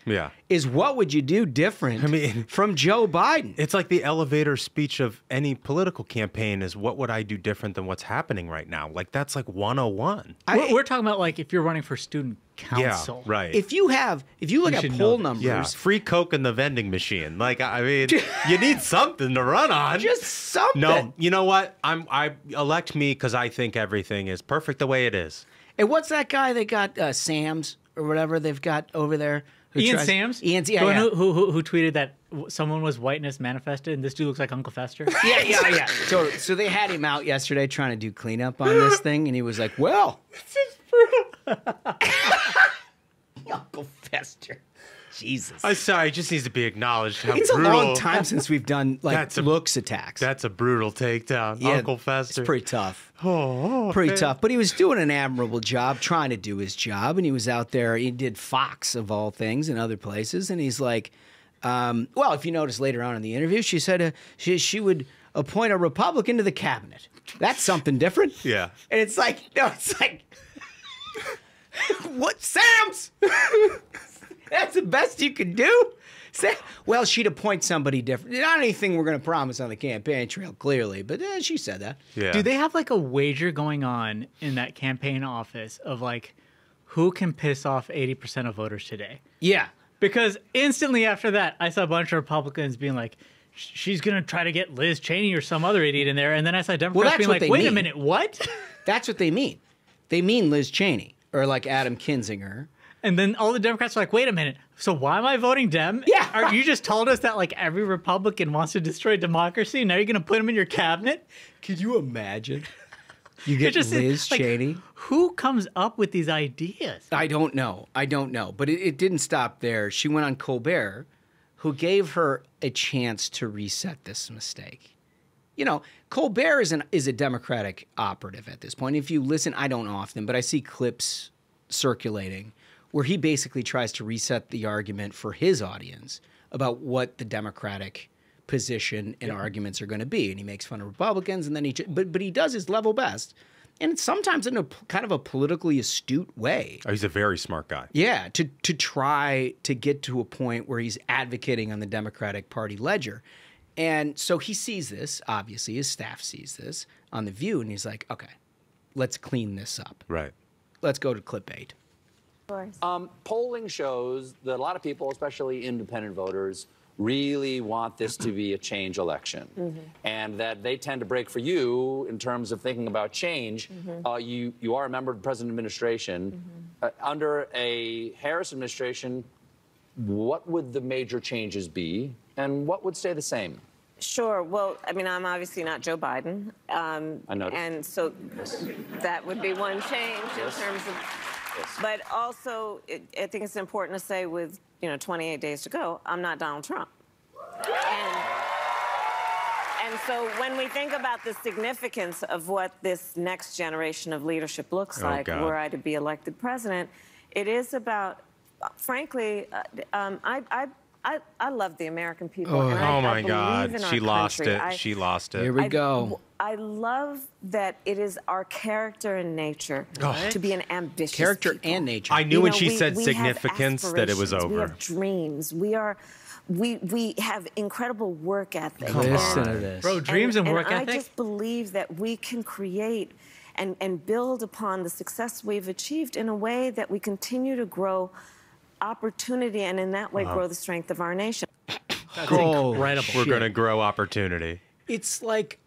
[SPEAKER 1] is what would you do different from Joe Biden?
[SPEAKER 2] It's like the elevator speech of any political campaign is what would I do different than what's happening right now? Like that's like 101.
[SPEAKER 6] We're talking about like if you're running for student council.
[SPEAKER 2] Yeah, right.
[SPEAKER 1] If you look at poll numbers.
[SPEAKER 2] Free Coke in the vending machine. Like, I mean, you need something to run on.
[SPEAKER 1] Just something.
[SPEAKER 2] No, you know what? I elect me because I think everything is perfect the way it is.
[SPEAKER 1] And what's that guy they got, Sam's or whatever they've got over there?
[SPEAKER 6] Ian Sams? Who tweeted that someone was whiteness manifested and this dude looks like Uncle Fester?
[SPEAKER 1] Yeah. So they had him out yesterday trying to do cleanup on this thing, and he was like, well. This is brutal. Uncle Fester. Jesus.
[SPEAKER 2] I'm sorry, it just needs to be acknowledged how
[SPEAKER 1] it's
[SPEAKER 2] brutal.
[SPEAKER 1] a long time since we've done looks attacks.
[SPEAKER 2] That's a brutal takedown.
[SPEAKER 1] Yeah,
[SPEAKER 2] Uncle Fester.
[SPEAKER 1] It's pretty tough.
[SPEAKER 2] Pretty
[SPEAKER 1] tough. But he was doing an admirable job trying to do his job. And he was out there. He did Fox, of all things, and other places. And he's like, well, if you notice later on in the interview, she said she would appoint a Republican to the cabinet. That's something different.
[SPEAKER 2] Yeah.
[SPEAKER 1] And it's like, no, it's like, what? Sam's? That's the best you can do? Well, she'd appoint somebody different. Not anything we're going to promise on the campaign trail, clearly, but she said that.
[SPEAKER 2] Yeah.
[SPEAKER 6] Do they have like a wager going on in that campaign office of like who can piss off 80% of voters today?
[SPEAKER 1] Yeah.
[SPEAKER 6] Because instantly after that, I saw a bunch of Republicans being like, she's going to try to get Liz Cheney or some other idiot in there. And then I saw Democrats being like, wait a minute, what?
[SPEAKER 1] That's what they mean. They mean Liz Cheney or like Adam Kinzinger.
[SPEAKER 6] And then all the Democrats are like, wait a minute, so why am I voting Dem?
[SPEAKER 1] Yeah.
[SPEAKER 6] You just told us that like every Republican wants to destroy democracy. Now you're going to put him in your cabinet?
[SPEAKER 1] Could you imagine? You get Liz Cheney.
[SPEAKER 6] Who comes up with these ideas?
[SPEAKER 1] I don't know. But it didn't stop there. She went on Colbert, who gave her a chance to reset this mistake. You know, Colbert is a Democratic operative at this point. If you listen, I don't often, but I see clips circulating where he basically tries to reset the argument for his audience about what the Democratic position and arguments are going to be. And he makes fun of Republicans, and then but he does his level best, and sometimes in a kind of a politically astute way.
[SPEAKER 2] Oh, he's a very smart guy.
[SPEAKER 1] Yeah, to try to get to a point where he's advocating on the Democratic Party ledger. And so he sees this, obviously, his staff sees this on The View, and he's like, okay, let's clean this up.
[SPEAKER 2] Right.
[SPEAKER 1] Let's go to clip 8.
[SPEAKER 15] Polling shows that a lot of people, especially independent voters, really want this to be a change election, and that they tend to break for you in terms of thinking about change. You are a member of the President administration. Under a Harris administration, what would the major changes be, and what would stay the same?
[SPEAKER 10] Sure. Well, I mean, I'm obviously not Joe Biden.
[SPEAKER 15] I know.
[SPEAKER 10] And so that would be one change in terms of... But also, I think it's important to say with, 28 days to go, I'm not Donald Trump. And so when we think about the significance of what this next generation of leadership looks like, were I to be elected president, it is about, frankly, I love the American people.
[SPEAKER 2] Oh,
[SPEAKER 10] and I
[SPEAKER 2] my
[SPEAKER 10] believe
[SPEAKER 2] God.
[SPEAKER 10] in our
[SPEAKER 2] She lost
[SPEAKER 10] country.
[SPEAKER 2] it. She lost it.
[SPEAKER 1] Here we go.
[SPEAKER 10] I love that it is our character and nature to be an ambitious
[SPEAKER 1] Character
[SPEAKER 10] people.
[SPEAKER 1] and nature.
[SPEAKER 2] I knew when she
[SPEAKER 10] we
[SPEAKER 2] said
[SPEAKER 10] have
[SPEAKER 2] significance that it was
[SPEAKER 10] aspirations. We
[SPEAKER 2] over.
[SPEAKER 10] have dreams. We have incredible work ethic.
[SPEAKER 1] Listen to this.
[SPEAKER 6] Bro, dreams and work ethic?
[SPEAKER 10] I just believe that we can create and build upon the success we've achieved in a way that we continue to grow opportunity and in that way grow the strength of our nation.
[SPEAKER 6] That's incredible.
[SPEAKER 2] We're going to grow opportunity.
[SPEAKER 1] It's like,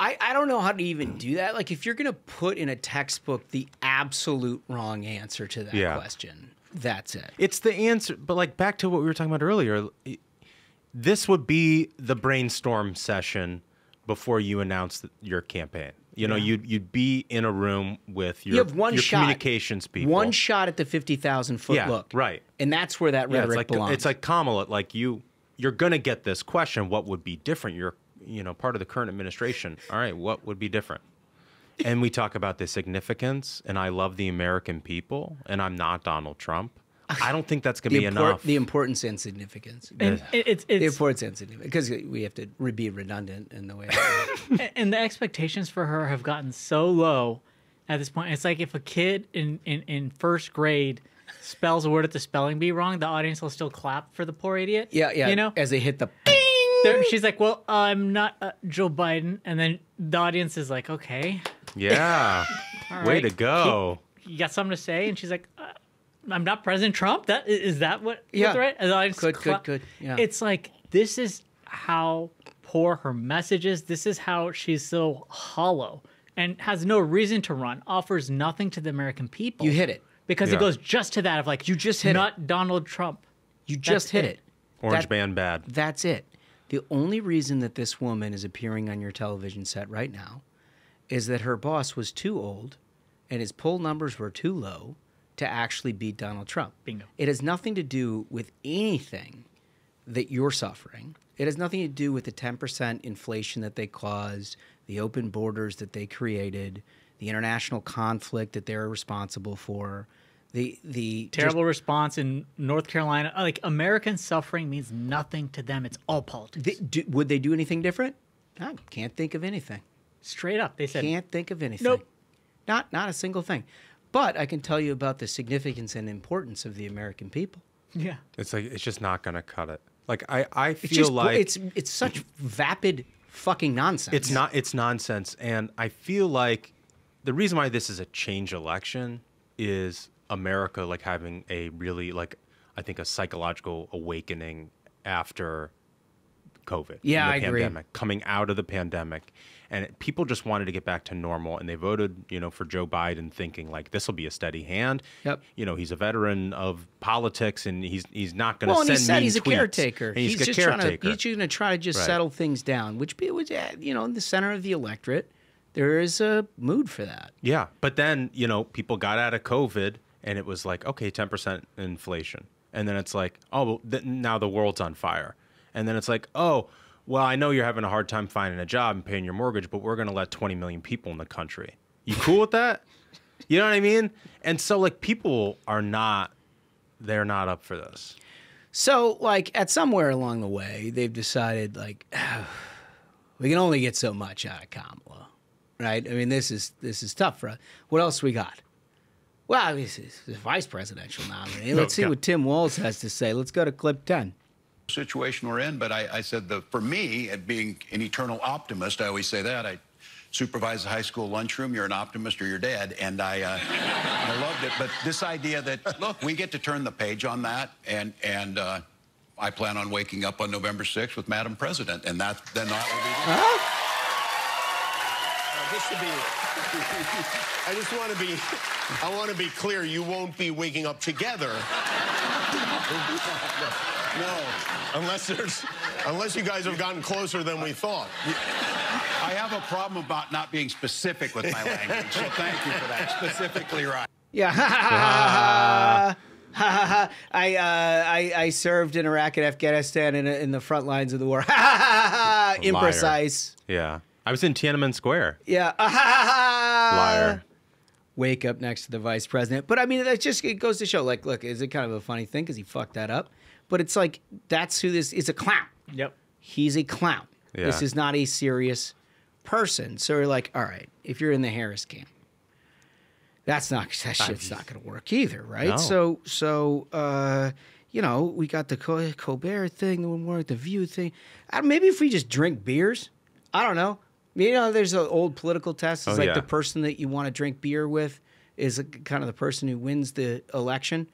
[SPEAKER 1] I don't know how to even do that. Like, if you're going to put in a textbook the absolute wrong answer to that question, that's it.
[SPEAKER 2] It's the answer. But like back to what we were talking about earlier, this would be the brainstorm session before you announce your campaign. You'd be in a room with your communications people.
[SPEAKER 1] One shot at the 50,000 foot look.
[SPEAKER 2] Right.
[SPEAKER 1] And that's where that rhetoric belongs.
[SPEAKER 2] It's like Kamala, like you you're going to get this question, what would be different? You're, part of the current administration. All right, what would be different? And we talk about the significance, and I love the American people, and I'm not Donald Trump. I don't think that's going to be enough.
[SPEAKER 1] The importance and significance.
[SPEAKER 6] And it's
[SPEAKER 1] the importance and significance, because we have to be redundant in the way.
[SPEAKER 6] And the expectations for her have gotten so low at this point. It's like if a kid in first grade spells a word at the spelling bee wrong, the audience will still clap for the poor idiot.
[SPEAKER 1] Yeah. As they hit the bing.
[SPEAKER 6] She's like, well, I'm not Joe Biden. And then the audience is like, okay.
[SPEAKER 2] Yeah. Way to go.
[SPEAKER 6] You got something to say? And she's like, I'm not President Trump. Is that what?
[SPEAKER 1] Yeah.
[SPEAKER 6] Right? And the audience
[SPEAKER 1] Good. Yeah.
[SPEAKER 6] It's like, this is how poor her message is. This is how she's so hollow and has no reason to run, offers nothing to the American people.
[SPEAKER 1] You hit it.
[SPEAKER 6] Because it goes just to that of like,
[SPEAKER 1] you just hit
[SPEAKER 6] not Donald Trump.
[SPEAKER 1] You just hit it.
[SPEAKER 2] Orange band bad.
[SPEAKER 1] That's it. The only reason that this woman is appearing on your television set right now is that her boss was too old and his poll numbers were too low to actually beat Donald Trump.
[SPEAKER 6] Bingo.
[SPEAKER 1] It has nothing to do with anything that you're suffering. It has nothing to do with the 10% inflation that they caused, the open borders that they created, the international conflict that they're responsible for. The
[SPEAKER 6] terrible response in North Carolina. Like, American suffering means nothing to them. It's all politics.
[SPEAKER 1] Would they do anything different? I can't think of anything.
[SPEAKER 6] Straight up, they said.
[SPEAKER 1] Can't think of anything.
[SPEAKER 6] Nope.
[SPEAKER 1] Not a single thing. But I can tell you about the significance and importance of the American people.
[SPEAKER 6] Yeah.
[SPEAKER 2] It's like, it's just not going to cut it. Like, I feel like
[SPEAKER 1] it's such vapid fucking nonsense.
[SPEAKER 2] It's nonsense. And I feel like the reason why this is a change election is America like having a really I think a psychological awakening after COVID.
[SPEAKER 1] Yeah,
[SPEAKER 2] the
[SPEAKER 1] I agree.
[SPEAKER 2] Pandemic, coming out of the pandemic, and people just wanted to get back to normal, and they voted, for Joe Biden, thinking like this will be a steady hand.
[SPEAKER 1] Yep.
[SPEAKER 2] He's a veteran of politics, and he's not going to
[SPEAKER 1] Well, and
[SPEAKER 2] send
[SPEAKER 1] he said
[SPEAKER 2] mean
[SPEAKER 1] he's a
[SPEAKER 2] tweets.
[SPEAKER 1] caretaker.
[SPEAKER 2] And he's a
[SPEAKER 1] just
[SPEAKER 2] caretaker.
[SPEAKER 1] he's going to try to just
[SPEAKER 2] Right.
[SPEAKER 1] settle things down, which was in the center of the electorate. There is a mood for that.
[SPEAKER 2] Yeah, but then people got out of COVID, and it was like, okay, 10% inflation, and then it's like, oh, well, now the world's on fire, and then it's like, oh, well, I know you're having a hard time finding a job and paying your mortgage, but we're going to let 20 million people in the country. You cool with that? You know what I mean? And so like people they're not up for this.
[SPEAKER 1] So like at somewhere along the way, they've decided like we can only get so much out of Kamala, right? I mean, this is tough for us. What else we got? Well, this is the vice presidential nominee. Let's see what Tim Walz has to say. Let's go to clip 10.
[SPEAKER 16] Situation we're in, but I said for me, being an eternal optimist, I always say that. I supervise the high school lunchroom. You're an optimist or you're dead, and I loved it. But this idea that, look, we get to turn the page on that, and I plan on waking up on November 6th with Madam President, and that will be...
[SPEAKER 17] I want to be clear, you won't be waking up together. No, unless you guys have gotten closer than we thought.
[SPEAKER 16] I have a problem about not being specific with my language, so thank you for that. Specifically right.
[SPEAKER 1] Yeah. I served in Iraq and Afghanistan in the front lines of the war. Imprecise.
[SPEAKER 2] Yeah. I was in Tiananmen Square.
[SPEAKER 1] Yeah.
[SPEAKER 2] Liar.
[SPEAKER 1] Wake up next to the vice president. But I mean, it goes to show, like, look, is it kind of a funny thing because he fucked that up? But it's like, that's who this is, a clown.
[SPEAKER 6] Yep.
[SPEAKER 1] He's a clown.
[SPEAKER 2] Yeah.
[SPEAKER 1] This is not a serious person. So you're like, all right, if you're in the Harris camp, that shit's not going to work either, right?
[SPEAKER 2] No.
[SPEAKER 1] So we got the Colbert thing, the View thing. Maybe if we just drink beers, I don't know. There's an old political test. It's the person that you want to drink beer with is kind of the person who wins the election.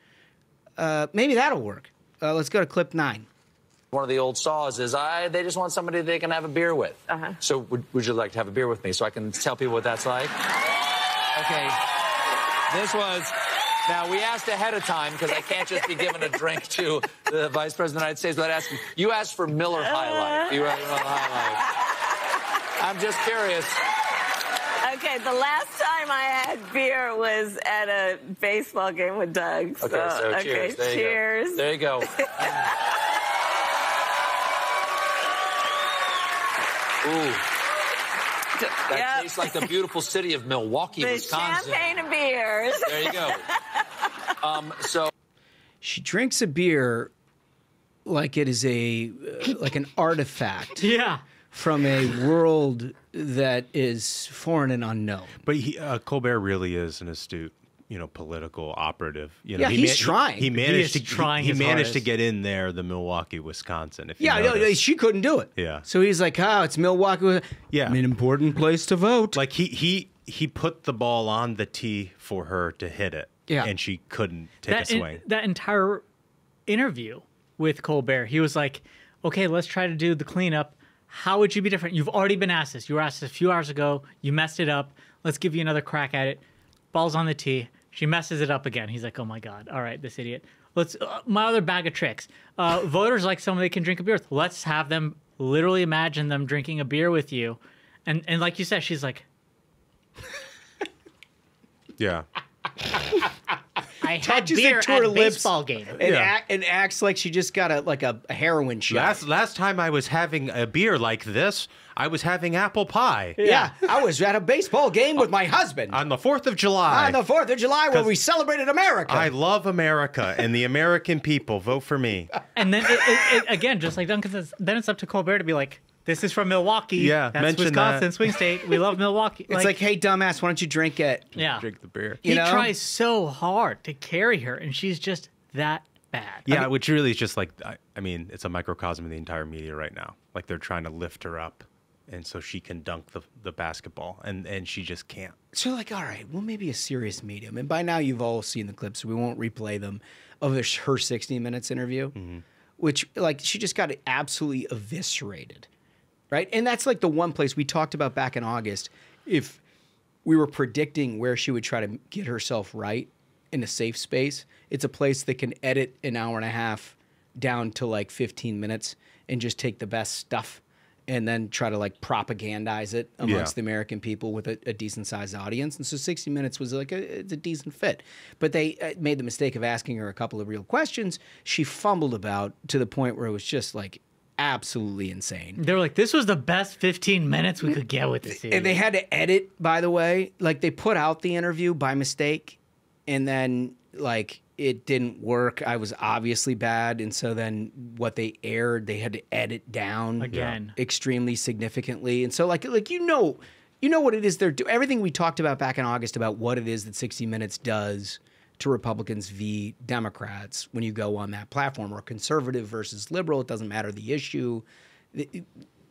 [SPEAKER 1] Maybe that'll work. Let's go to clip 9.
[SPEAKER 15] One of the old saws is they just want somebody they can have a beer with. Uh-huh. So would you like to have a beer with me so I can tell people what that's like? Okay. Now, we asked ahead of time because I can't just be giving a drink to the Vice President of the United States without asking. You asked for Miller High Life. You wrote Miller High Life. I'm just curious.
[SPEAKER 10] Okay, the last time I had beer was at a baseball game with Doug.
[SPEAKER 15] Okay, so cheers.
[SPEAKER 10] Cheers.
[SPEAKER 15] There you go. Ooh. That tastes like the beautiful city of Milwaukee, Wisconsin.
[SPEAKER 10] Champagne and beers.
[SPEAKER 15] There you go. So
[SPEAKER 1] she drinks a beer like it is like an artifact.
[SPEAKER 6] Yeah.
[SPEAKER 1] From a world that is foreign and unknown.
[SPEAKER 2] But Colbert really is an astute, political operative.
[SPEAKER 1] Yeah, he's trying.
[SPEAKER 2] He managed
[SPEAKER 1] to
[SPEAKER 2] to get in there, the Milwaukee, Wisconsin.
[SPEAKER 1] She couldn't do it.
[SPEAKER 2] Yeah.
[SPEAKER 1] So he's like, it's Milwaukee.
[SPEAKER 2] Yeah.
[SPEAKER 1] An important place to vote.
[SPEAKER 2] Like he put the ball on the tee for her to hit it.
[SPEAKER 1] Yeah.
[SPEAKER 2] And she couldn't take a swing.
[SPEAKER 6] That entire interview with Colbert, he was like, okay, let's try to do the cleanup. How would you be different? You've already been asked this. You were asked this a few hours ago. You messed it up. Let's give you another crack at it. Ball's on the tee. She messes it up again. He's like, oh, my God. All right, this idiot. Let's my other bag of tricks. Voters like someone they can drink a beer with. Let's have them literally imagine them drinking a beer with you. And like you said, she's like.
[SPEAKER 2] Yeah.
[SPEAKER 6] I had beer at a baseball game.
[SPEAKER 1] And acts like she just got a heroin shot.
[SPEAKER 2] Last time I was having a beer like this, I was having apple pie.
[SPEAKER 1] Yeah, I was at a baseball game with my husband.
[SPEAKER 2] On the 4th of July.
[SPEAKER 1] On the 4th of July where we celebrated America.
[SPEAKER 2] I love America and the American people. Vote for me.
[SPEAKER 6] And then, again, just like Duncan says, then it's up to Colbert to be like, this is from Milwaukee.
[SPEAKER 2] Yeah,
[SPEAKER 6] that's Wisconsin, swing state. We love Milwaukee.
[SPEAKER 1] It's like, hey, dumbass, why don't you drink it?
[SPEAKER 6] Yeah.
[SPEAKER 2] Drink the beer.
[SPEAKER 6] He tries so hard to carry her, and she's just that bad.
[SPEAKER 2] Yeah, which really is just like, it's a microcosm of the entire media right now. Like they're trying to lift her up, and so she can dunk the basketball, and she just can't.
[SPEAKER 1] So like, all right, well, maybe a serious medium. And by now you've all seen the clips, so we won't replay them, of her 60 Minutes interview, which, like, she just got absolutely eviscerated. Right? And that's like the one place we talked about back in August. If we were predicting where she would try to get herself right in a safe space, it's a place that can edit an hour and a half down to like 15 minutes and just take the best stuff and then try to like propagandize it amongst the American people with a decent sized audience. And so 60 Minutes was like it's a decent fit. But they made the mistake of asking her a couple of real questions. She fumbled about to the point where it was just like absolutely insane.
[SPEAKER 6] They were like, this was the best 15 minutes we could get with this series.
[SPEAKER 1] And they had to edit, by the way. Like, they put out the interview by mistake, and then, like, it didn't work. I was obviously bad, and so then what they aired, they had to edit down
[SPEAKER 6] again
[SPEAKER 1] extremely significantly. And so, like you know what it is they're doing. Everything we talked about back in August about what it is that 60 Minutes does to Republicans v. Democrats when you go on that platform, or conservative versus liberal, it doesn't matter the issue.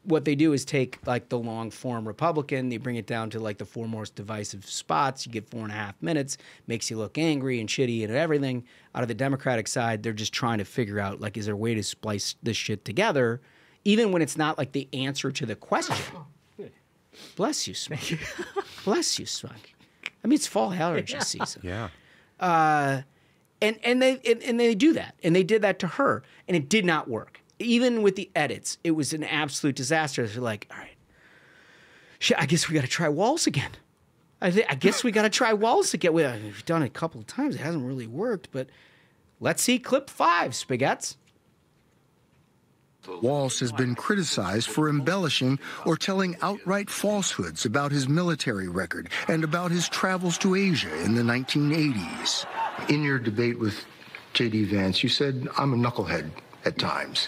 [SPEAKER 1] What they do is take like the long form Republican, they bring it down to like the four most divisive spots. You get 4.5 minutes, makes you look angry and shitty and everything. Out of the Democratic side, they're just trying to figure out, like, is there a way to splice this shit together, even when it's not like the answer to the question. Bless you, Smug. Bless you, Smug. I mean, it's fall allergy season.
[SPEAKER 2] Yeah.
[SPEAKER 1] And they do that, and they did that to her, and it did not work. Even with the edits, it was an absolute disaster. They're like, all right, shit, I guess we got to try Walls again. I guess we got to try Walls again. We've done it a couple of times. It hasn't really worked, but let's see clip 5, Spaghetts.
[SPEAKER 18] Walsh has been criticized for embellishing or telling outright falsehoods about his military record and about his travels to Asia in the 1980s. In your debate with J.D. Vance, you said, I'm a knucklehead at times.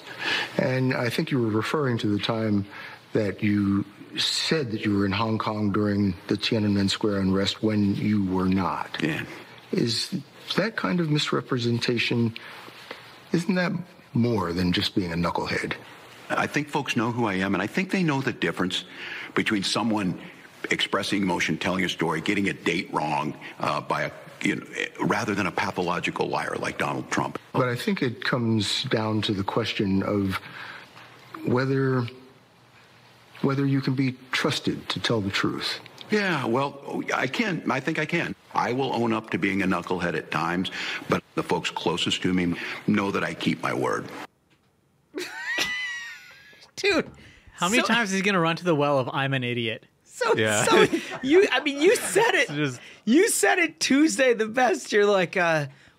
[SPEAKER 18] And I think you were referring to the time that you said that you were in Hong Kong during the Tiananmen Square unrest when you were not.
[SPEAKER 16] Yeah.
[SPEAKER 18] Is that kind of misrepresentation, isn't that more than just being a knucklehead?
[SPEAKER 16] I think folks know who I am, and I think they know the difference between someone expressing emotion, telling a story, getting a date wrong rather than a pathological liar like Donald Trump.
[SPEAKER 18] But I think it comes down to the question of whether you can be trusted to tell the truth.
[SPEAKER 16] Yeah, well, I can. I think I can. I will own up to being a knucklehead at times, but the folks closest to me know that I keep my word.
[SPEAKER 1] Dude,
[SPEAKER 6] how many times is he going to run to the well of I'm an idiot?
[SPEAKER 1] You said it. You said it Tuesday the best. You're like,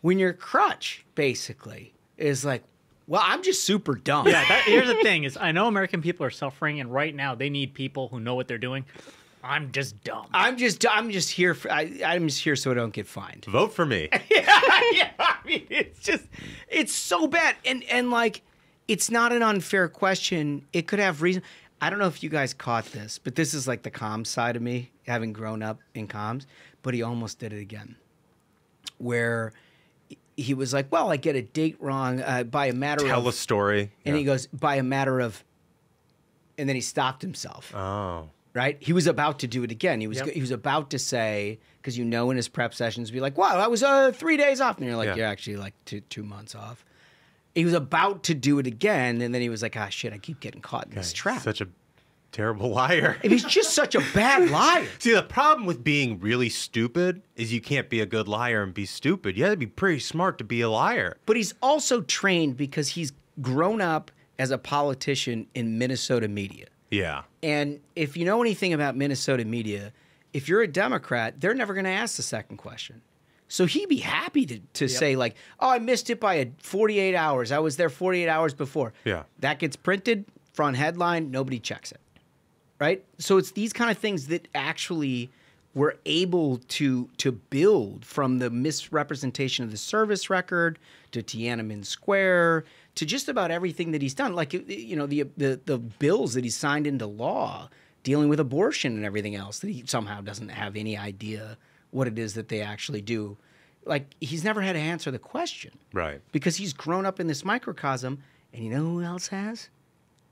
[SPEAKER 1] when your crutch basically is like, Well, I'm just super dumb.
[SPEAKER 6] Yeah, here's the thing: is I know American people are suffering, and right now they need people who know what they're doing. I'm just dumb.
[SPEAKER 1] I'm just here for. I'm just here so I don't get fined.
[SPEAKER 2] Vote for me.
[SPEAKER 1] yeah. I mean, it's so bad, and like, it's not an unfair question. It could have reason. I don't know if you guys caught this, but this is like the comms side of me, having grown up in comms. But he almost did it again, where he was like, "Well, I get a date wrong by a matter of."
[SPEAKER 2] Tell a story.
[SPEAKER 1] And he goes, "By a matter of," and then he stopped himself.
[SPEAKER 2] Oh.
[SPEAKER 1] Right? He was about to do it again. He was about to say, because in his prep sessions, be like, "Wow, I was 3 days off," and you're like, "You're actually like 2 months off." He was about to do it again, and then he was like, "Ah, shit, I keep getting caught in this trap."
[SPEAKER 2] Such a terrible liar.
[SPEAKER 1] And he's just such a bad liar.
[SPEAKER 2] See, the problem with being really stupid is you can't be a good liar and be stupid. You have to be pretty smart to be a liar.
[SPEAKER 1] But he's also trained because he's grown up as a politician in Minnesota media.
[SPEAKER 2] Yeah.
[SPEAKER 1] And if you know anything about Minnesota media, if you're a Democrat, they're never going to ask the second question. So he'd be happy to say like, "Oh, I missed it by 48 hours. I was there 48 hours before."
[SPEAKER 2] Yeah.
[SPEAKER 1] That gets printed, front headline, nobody checks it. Right? So it's these kind of things that actually were able to build from the misrepresentation of the service record to Tiananmen Square to just about everything that he's done. Like, the bills that he signed into law dealing with abortion and everything else that he somehow doesn't have any idea what it is that they actually do. Like, he's never had to answer the question.
[SPEAKER 2] Right.
[SPEAKER 1] Because he's grown up in this microcosm, and you know who else has?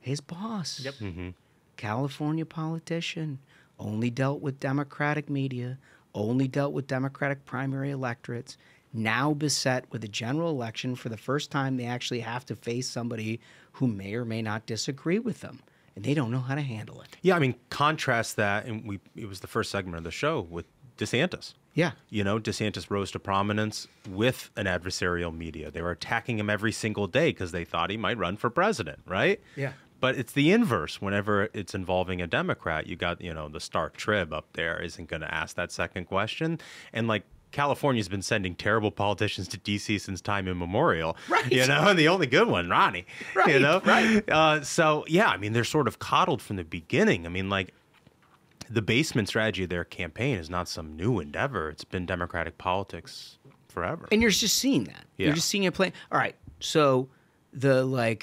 [SPEAKER 1] His boss.
[SPEAKER 6] Yep.
[SPEAKER 2] Mm-hmm.
[SPEAKER 1] California politician, only dealt with Democratic media, only dealt with Democratic primary electorates, now beset with a general election. For the first time, they actually have to face somebody who may or may not disagree with them, and they don't know how to handle it.
[SPEAKER 2] Yeah, I mean, contrast that, and it was the first segment of the show with DeSantis.
[SPEAKER 1] Yeah.
[SPEAKER 2] DeSantis rose to prominence with an adversarial media. They were attacking him every single day because they thought he might run for president, right?
[SPEAKER 1] Yeah.
[SPEAKER 2] But it's the inverse. Whenever it's involving a Democrat, you got, the Star Trib up there isn't going to ask that second question. And like, California's been sending terrible politicians to D.C. since time immemorial.
[SPEAKER 1] Right.
[SPEAKER 2] And the only good one, Ronnie.
[SPEAKER 1] Right.
[SPEAKER 2] Right. So, yeah, I mean, they're sort of coddled from the beginning. I mean, like, the basement strategy of their campaign is not some new endeavor. It's been Democratic politics forever.
[SPEAKER 1] And you're just seeing that.
[SPEAKER 2] Yeah.
[SPEAKER 1] You're just seeing it play. All right. So the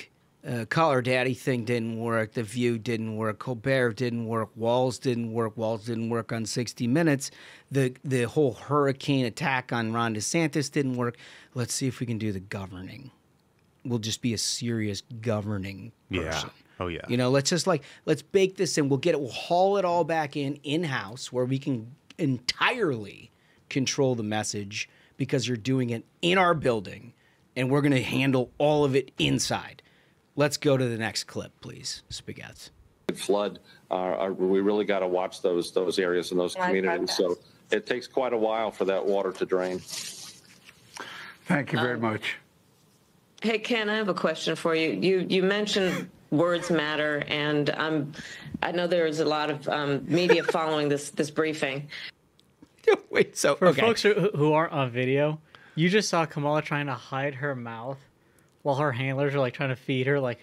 [SPEAKER 1] Collar Daddy thing didn't work. The View didn't work. Colbert didn't work. Walls didn't work. Walls didn't work on 60 Minutes. The whole hurricane attack on Ron DeSantis didn't work. Let's see if we can do the governing. We'll just be a serious governing person.
[SPEAKER 2] Yeah. Oh, yeah.
[SPEAKER 1] Let's bake this in. We'll haul it all back in-house where we can entirely control the message because you're doing it in our building and we're going to handle all of it inside. Let's go to the next clip, please, Spaghetti.
[SPEAKER 19] Flood. We really got to watch those areas and those communities. So it takes quite a while for that water to drain.
[SPEAKER 13] Thank you very much.
[SPEAKER 10] Hey, Ken, I have a question for you. You mentioned words matter, and I know there is a lot of media following this briefing.
[SPEAKER 1] Wait, so
[SPEAKER 6] for folks who aren't on video, you just saw Kamala trying to hide her mouth while her handlers are like trying to feed her like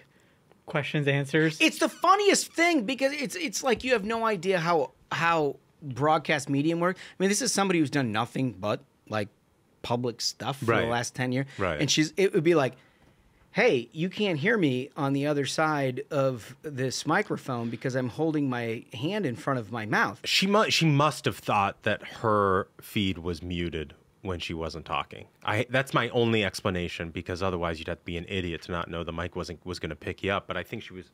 [SPEAKER 6] questions, answers.
[SPEAKER 1] It's the funniest thing because it's like you have no idea how broadcast medium works. I mean, this is somebody who's done nothing but like public stuff for the last 10 years.
[SPEAKER 2] Right.
[SPEAKER 1] And it would be like, hey, you can't hear me on the other side of this microphone because I'm holding my hand in front of my mouth.
[SPEAKER 2] She must have thought that her feed was muted when she wasn't talking. That's my only explanation, because otherwise you'd have to be an idiot to not know the mic was going to pick you up. But I think she was,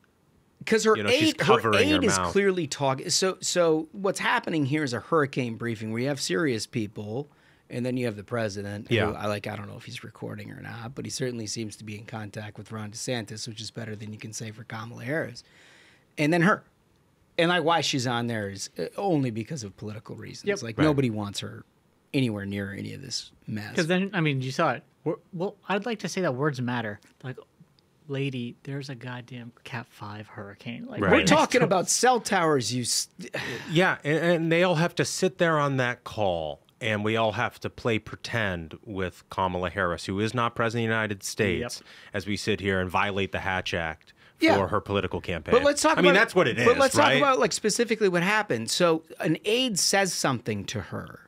[SPEAKER 1] because her aide is
[SPEAKER 2] mouth.
[SPEAKER 1] clearly talking. So what's happening here is a hurricane briefing where you have serious people, and then you have the president. Who, I don't know if he's recording or not, but he certainly seems to be in contact with Ron DeSantis, which is better than you can say for Kamala Harris. And then her. And like why she's on there is only because of political reasons. Nobody wants her anywhere near any of this mess.
[SPEAKER 6] Because then, I mean, you saw it. Well, I'd like to say that words matter. Like, lady, there's a goddamn Cat 5 hurricane. Like,
[SPEAKER 1] We're talking about cell towers.
[SPEAKER 2] Yeah, and they all have to sit there on that call and we all have to play pretend with Kamala Harris, who is not president of the United States, as we sit here and violate the Hatch Act for her political campaign.
[SPEAKER 1] But let's talk
[SPEAKER 2] I mean, that's what it is,
[SPEAKER 1] But let's
[SPEAKER 2] right?
[SPEAKER 1] talk about like specifically what happened. So an aide says something to her,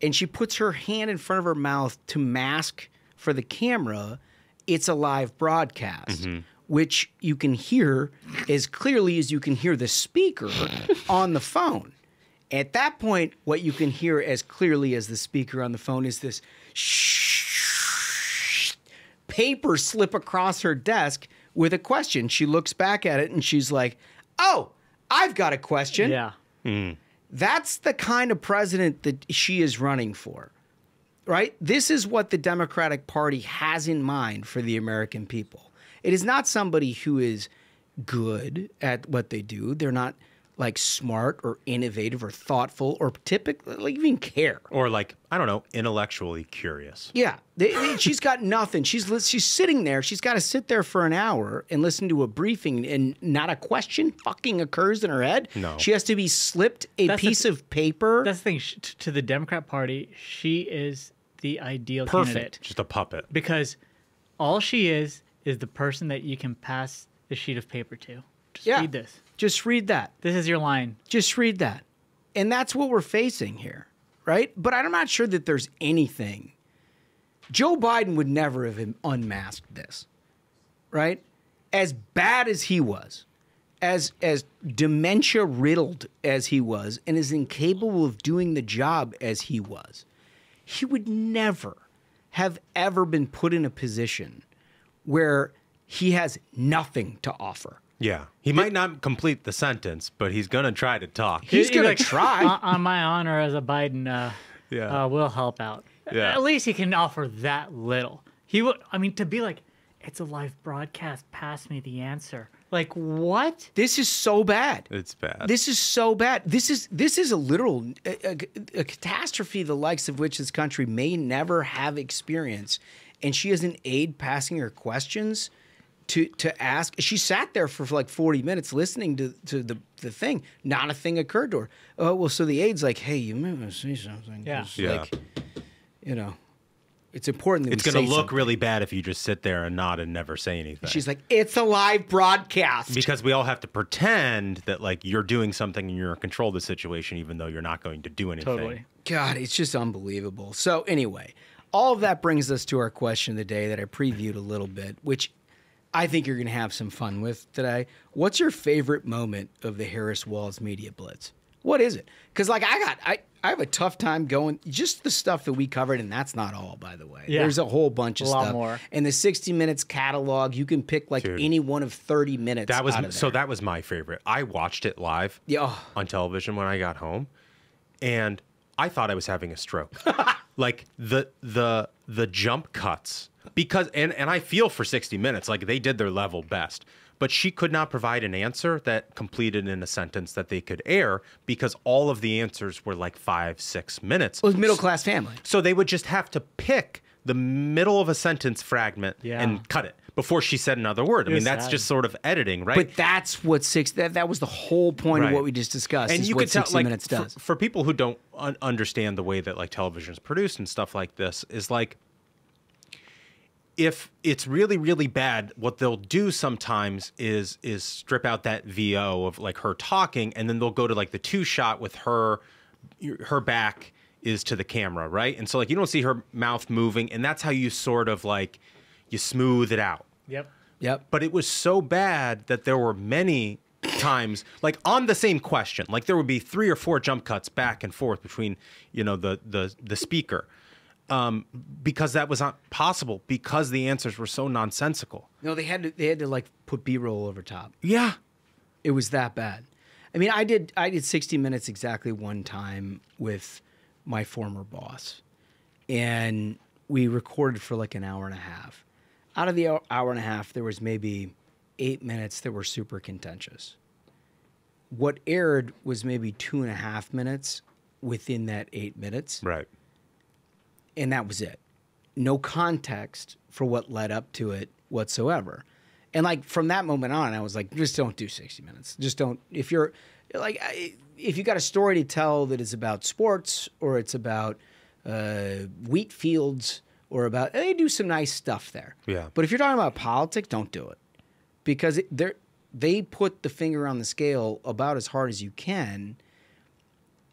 [SPEAKER 1] and she puts her hand in front of her mouth to mask for the camera. It's a live broadcast, which you can hear as clearly as you can hear the speaker on the phone. At that point, what you can hear as clearly as the speaker on the phone is this paper slip across her desk with a question. She looks back at it and she's like, "Oh, I've got a question."
[SPEAKER 6] Yeah.
[SPEAKER 1] That's the kind of president that she is running for, right? This is what the Democratic Party has in mind for the American people. It is not somebody who is good at what they do. They're not like smart or innovative or thoughtful or typically like, even care.
[SPEAKER 2] Or like, I don't know, intellectually curious.
[SPEAKER 1] Yeah, she's got nothing. She's sitting there. She's got to sit there for an hour and listen to a briefing, and not a question fucking occurs in her head.
[SPEAKER 2] No.
[SPEAKER 1] She has to be slipped a piece of paper.
[SPEAKER 6] That's the thing. To the Democrat Party, she is the ideal
[SPEAKER 1] Perfect.
[SPEAKER 6] candidate.
[SPEAKER 2] Just a puppet.
[SPEAKER 6] Because all she is the person that you can pass the sheet of paper to. Just read this.
[SPEAKER 1] Just read that.
[SPEAKER 6] This is your line.
[SPEAKER 1] Just read that. And that's what we're facing here, right? But I'm not sure that there's anything. Joe Biden would never have unmasked this, right? As bad as he was, as dementia-riddled as he was, and as incapable of doing the job as he was, he would never have ever been put in a position where he has nothing to offer.
[SPEAKER 2] Yeah. He might not complete the sentence, but he's going to try to talk.
[SPEAKER 1] He's going to
[SPEAKER 6] like,
[SPEAKER 1] try.
[SPEAKER 6] On my honor as a Biden, we'll help out.
[SPEAKER 2] Yeah.
[SPEAKER 6] At least he can offer that little. He would. I mean, to be like, it's a live broadcast. Pass me the answer. Like, what?
[SPEAKER 1] This is so bad.
[SPEAKER 2] It's bad.
[SPEAKER 1] This is so bad. This is a literal a catastrophe, the likes of which this country may never have experienced. And she has an aide passing her questions to ask. She sat there for like 40 minutes listening to the thing. Not a thing occurred to her. Oh, well, so the aide's like, "Hey, you may want to say something."
[SPEAKER 6] Yeah.
[SPEAKER 1] Like, you know, it's important that
[SPEAKER 2] It's
[SPEAKER 1] we
[SPEAKER 2] going to
[SPEAKER 1] say
[SPEAKER 2] look
[SPEAKER 1] something.
[SPEAKER 2] really bad if you just sit there and nod and never say anything.
[SPEAKER 1] She's like, "It's a live broadcast."
[SPEAKER 2] Because we all have to pretend that like you're doing something and you're in control of the situation, even though you're not going to do anything.
[SPEAKER 6] Totally.
[SPEAKER 1] God, it's just unbelievable. So anyway, all of that brings us to our question of the day that I previewed a little bit, which I think you're going to have some fun with today. What's your favorite moment of the Harris-Walz media blitz? What is it? Because like I have a tough time going, just the stuff that we covered, and that's not all, by the way.
[SPEAKER 6] Yeah.
[SPEAKER 1] There's a whole bunch of
[SPEAKER 6] A lot
[SPEAKER 1] stuff.
[SPEAKER 6] more.
[SPEAKER 1] And the 60 Minutes catalog, you can pick like any one of 30 minutes
[SPEAKER 2] That was
[SPEAKER 1] out of
[SPEAKER 2] so
[SPEAKER 1] there.
[SPEAKER 2] that was my favorite. I watched it live on television when I got home, and I thought I was having a stroke. Like the jump cuts, because and I feel for 60 Minutes, like they did their level best, but she could not provide an answer that completed in a sentence that they could air because all of the answers were like 5-6 minutes.
[SPEAKER 1] It was middle class family.
[SPEAKER 2] So they would just have to pick the middle of a sentence fragment
[SPEAKER 1] Yeah.
[SPEAKER 2] and cut it before she said another word. I
[SPEAKER 1] It
[SPEAKER 2] mean,
[SPEAKER 1] was
[SPEAKER 2] that's
[SPEAKER 1] sad.
[SPEAKER 2] just sort of editing, right?
[SPEAKER 1] But that's what that was the whole point of
[SPEAKER 2] Right.
[SPEAKER 1] what we just discussed.
[SPEAKER 2] And
[SPEAKER 1] is
[SPEAKER 2] you
[SPEAKER 1] what
[SPEAKER 2] could tell,
[SPEAKER 1] 60
[SPEAKER 2] like,
[SPEAKER 1] Minutes does.
[SPEAKER 2] for people who don't understand the way that like television is produced and stuff like this, is like, if it's really, really bad, what they'll do sometimes is strip out that VO of like her talking, and then they'll go to like the 2-shot with her back is to the camera, right? And so like you don't see her mouth moving, and that's how you sort of like you smooth it out.
[SPEAKER 6] Yep.
[SPEAKER 2] But it was so bad that there were many times, like on the same question, like there would be 3 or 4 jump cuts back and forth between, you know, the speaker, because that was not possible because the answers were so nonsensical.
[SPEAKER 1] No, they had to like put B-roll over top.
[SPEAKER 2] Yeah,
[SPEAKER 1] it was that bad. I mean, I did 60 Minutes exactly one time with my former boss, and we recorded for like an hour and a half. Out of the hour and a half, there was maybe 8 minutes that were super contentious. What aired was maybe 2.5 minutes within that 8 minutes.
[SPEAKER 2] Right.
[SPEAKER 1] And that was it. No context for what led up to it whatsoever. And like from that moment on, I was like, just don't do 60 Minutes. Just don't. If you're like, if you got a story to tell that is about sports or it's about wheat fields or about, they do some nice stuff there.
[SPEAKER 2] Yeah.
[SPEAKER 1] But if you're talking about politics, don't do it. Because they put the finger on the scale about as hard as you can,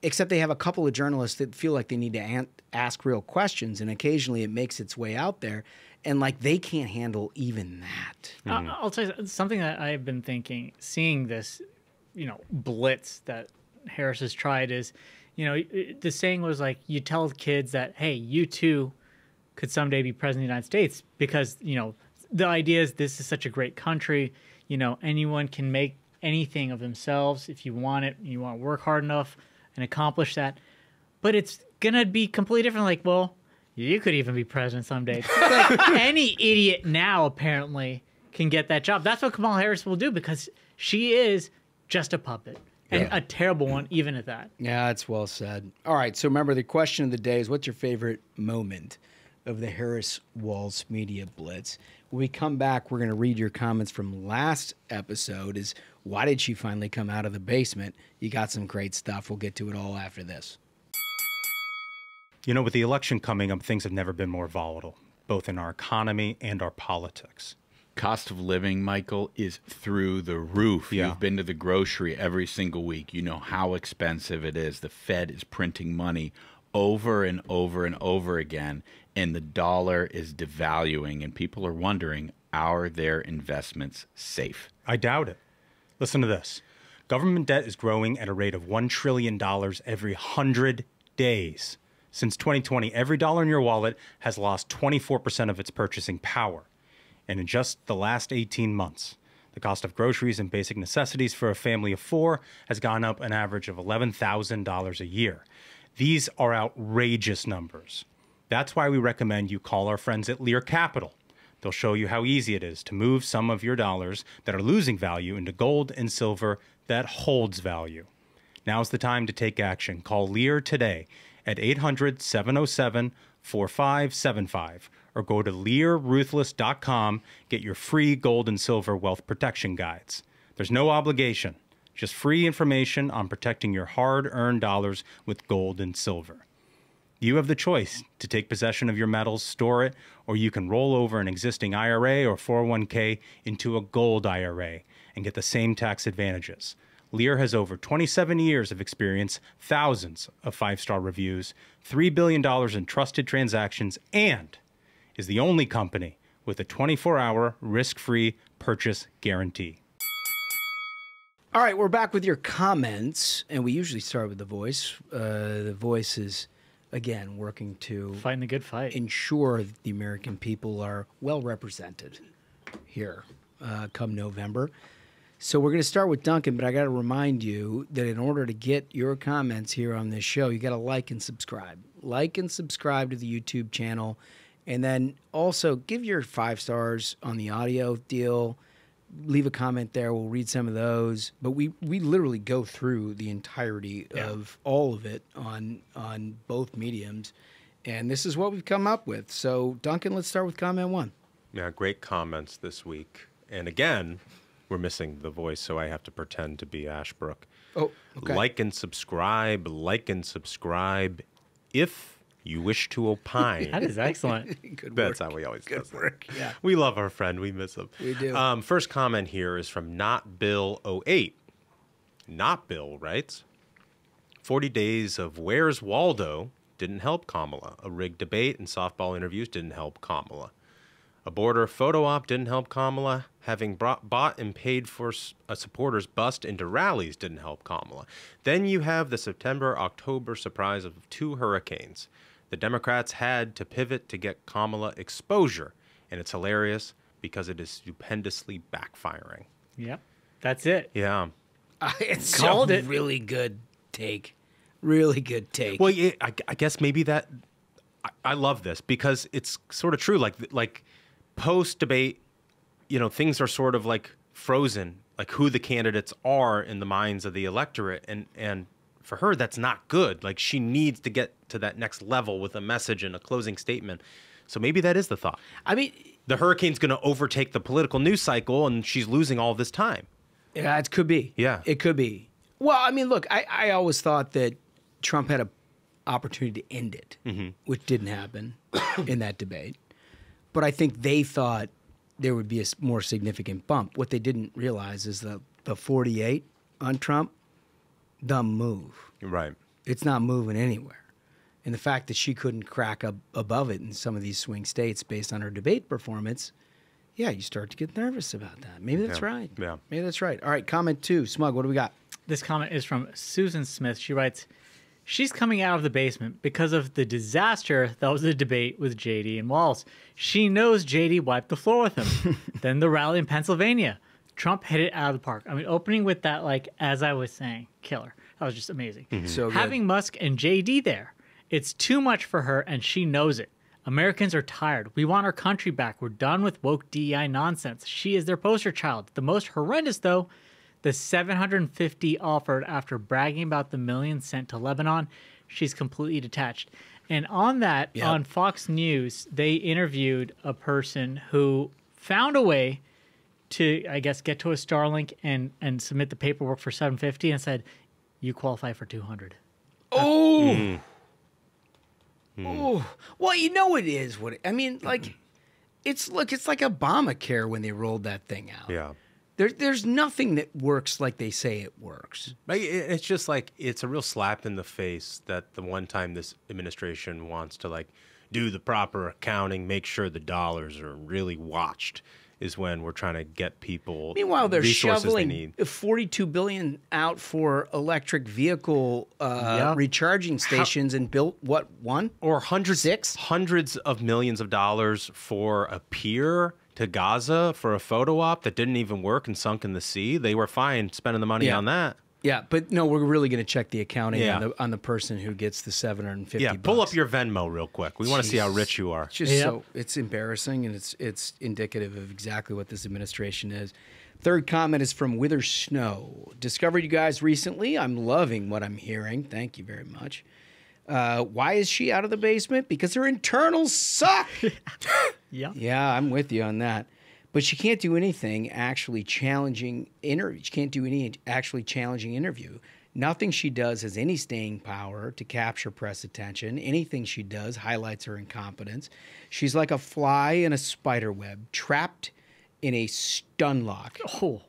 [SPEAKER 1] except they have a couple of journalists that feel like they need to ask real questions, and occasionally it makes its way out there, and like they can't handle even that.
[SPEAKER 6] I'll tell you something that I've been thinking, seeing this, blitz that Harris has tried is, the saying was like, you tell kids that, hey, you too could someday be president of the United States, because, the idea is this is such a great country, anyone can make anything of themselves if you want it, you want to work hard enough and accomplish that. But it's going to be completely different. Like, well, you could even be president someday. Like, any idiot now apparently can get that job. That's what Kamala Harris will do, because she is just a puppet. And a terrible one, even at that.
[SPEAKER 1] Yeah, that's well said. All right, so remember, the question of the day is, what's your favorite moment of the Harris-Walz media blitz? When we come back, we're going to read your comments from last episode. Is why did she finally come out of the basement? You got some great stuff. We'll get to it all after this.
[SPEAKER 2] With the election coming up, things have never been more volatile, both in our economy and our politics.
[SPEAKER 12] Cost of living, Michael, is through the roof.
[SPEAKER 2] Yeah.
[SPEAKER 12] You've been to the grocery every single week. You know how expensive it is. The Fed is printing money over and over and over again, and the dollar is devaluing, and people are wondering, are their investments safe?
[SPEAKER 2] I doubt it. Listen to this. Government debt is growing at a rate of $1 trillion every 100 days. Since 2020, every dollar in your wallet has lost 24% of its purchasing power. And in just the last 18 months, the cost of groceries and basic necessities for a family of four has gone up an average of $11,000 a year. These are outrageous numbers. That's why we recommend you call our friends at Lear Capital. They'll show you how easy it is to move some of your dollars that are losing value into gold and silver that holds value. Now's the time to take action. Call Lear today at 800-707-4575 or go to LearRuthless.com. Get your free gold and silver wealth protection guides. There's no obligation, just free information on protecting your hard-earned dollars with gold and silver. You have the choice to take possession of your metals, store it, or you can roll over an existing IRA or 401k into a gold IRA and get the same tax advantages. Lear has over 27 years of experience, thousands of five-star reviews, $3 billion in trusted transactions, and is the only company with a 24-hour risk-free purchase guarantee.
[SPEAKER 1] All right, we're back with your comments, and we usually start with the voice. The voice is, again, working to
[SPEAKER 6] fighting the good fight,
[SPEAKER 1] ensure that the American people are well represented here come November. So we're going to start with Duncan, but I got to remind you that in order to get your comments here on this show, you got to like and subscribe. Like and subscribe to the YouTube channel, and then also give your 5 stars on the audio deal. Leave a comment there. We'll read some of those. But we literally go through the entirety of all of it on both mediums. And this is what we've come up with. So, Duncan, let's start with comment 1.
[SPEAKER 2] Yeah, great comments this week. And again, we're missing the voice, so I have to pretend to be Ashbrook.
[SPEAKER 1] Oh, okay.
[SPEAKER 2] Like and subscribe if you wish to opine.
[SPEAKER 6] That is excellent.
[SPEAKER 2] That's how we always do it.
[SPEAKER 1] Good work. Yeah.
[SPEAKER 2] We love our friend. We miss him.
[SPEAKER 1] We do.
[SPEAKER 2] First comment here is from Not Bill 08. Not Bill writes, 40 days of Where's Waldo didn't help Kamala. A rigged debate and softball interviews didn't help Kamala. A border photo op didn't help Kamala. Having bought and paid for a supporters bust into rallies didn't help Kamala. Then you have the September-October surprise of 2 hurricanes. The Democrats had to pivot to get Kamala exposure, and it's hilarious because it is stupendously backfiring.
[SPEAKER 6] Yep, that's it.
[SPEAKER 2] Yeah.
[SPEAKER 1] It's
[SPEAKER 6] Called
[SPEAKER 1] a
[SPEAKER 6] it.
[SPEAKER 1] really good take. Really good take.
[SPEAKER 2] Well, yeah, I guess maybe that I love this because it's sort of true. Like post-debate, things are sort of like frozen, like who the candidates are in the minds of the electorate, and for her, that's not good. Like, she needs to get to that next level with a message and a closing statement. So maybe that is the thought.
[SPEAKER 1] I mean,
[SPEAKER 2] the hurricane's going to overtake the political news cycle, and she's losing all this time.
[SPEAKER 1] Yeah, it could be.
[SPEAKER 2] Yeah.
[SPEAKER 1] It could be. Well, I mean, look, I always thought that Trump had opportunity to end it, which didn't happen in that debate. But I think they thought there would be a more significant bump. What they didn't realize is that the 48 on Trump, dumb move.
[SPEAKER 2] Right.
[SPEAKER 1] It's not moving anywhere. And the fact that she couldn't crack up above it in some of these swing states based on her debate performance, yeah, you start to get nervous about that. Maybe that's right.
[SPEAKER 2] Yeah.
[SPEAKER 1] Maybe that's right. All right, comment 2. Smug, what do we got?
[SPEAKER 6] This comment is from Susan Smith. She writes, she's coming out of the basement because of the disaster that was the debate with JD and Walz. She knows JD wiped the floor with him. Then the rally in Pennsylvania. Trump hit it out of the park. I mean, opening with that, like, as I was saying, killer. That was just amazing.
[SPEAKER 1] So good.
[SPEAKER 6] Having Musk and JD there, it's too much for her, and she knows it. Americans are tired. We want our country back. We're done with woke DEI nonsense. She is their poster child. The most horrendous, though, the $750 offered after bragging about the millions sent to Lebanon. She's completely detached. And on that, on Fox News, they interviewed a person who found a way to, I guess, get to a Starlink and submit the paperwork for $750 and said, you qualify for $200.
[SPEAKER 1] Oh! Oh, well, you know it is what I mean. Like, it's like Obamacare when they rolled that thing out.
[SPEAKER 2] Yeah,
[SPEAKER 1] there's nothing that works like they say it works.
[SPEAKER 2] It's just like it's a real slap in the face that the one time this administration wants to like do the proper accounting, make sure the dollars are really watched, is when we're trying to get people.
[SPEAKER 1] Meanwhile, they're
[SPEAKER 2] resources
[SPEAKER 1] shoveling
[SPEAKER 2] they need.
[SPEAKER 1] $42 billion out for electric vehicle recharging stations and built one
[SPEAKER 2] or hundreds of millions of dollars for a pier to Gaza for a photo op that didn't even work and sunk in the sea. They were fine spending the money on that.
[SPEAKER 1] Yeah, but no, we're really going to check the accounting on the person who gets the $750.
[SPEAKER 2] Yeah, pull up your Venmo real quick. We want to see how rich you are.
[SPEAKER 1] It's just so it's embarrassing, and it's indicative of exactly what this administration is. Third comment is from Wither Snow. Discovered you guys recently. I'm loving what I'm hearing. Thank you very much. Why is she out of the basement? Because her internals suck. Yeah, I'm with you on that. But she can't do anything actually challenging interview. She can't do any actually challenging interview. Nothing she does has any staying power to capture press attention. Anything she does highlights her incompetence. She's like a fly in a spider web, trapped in a stun lock,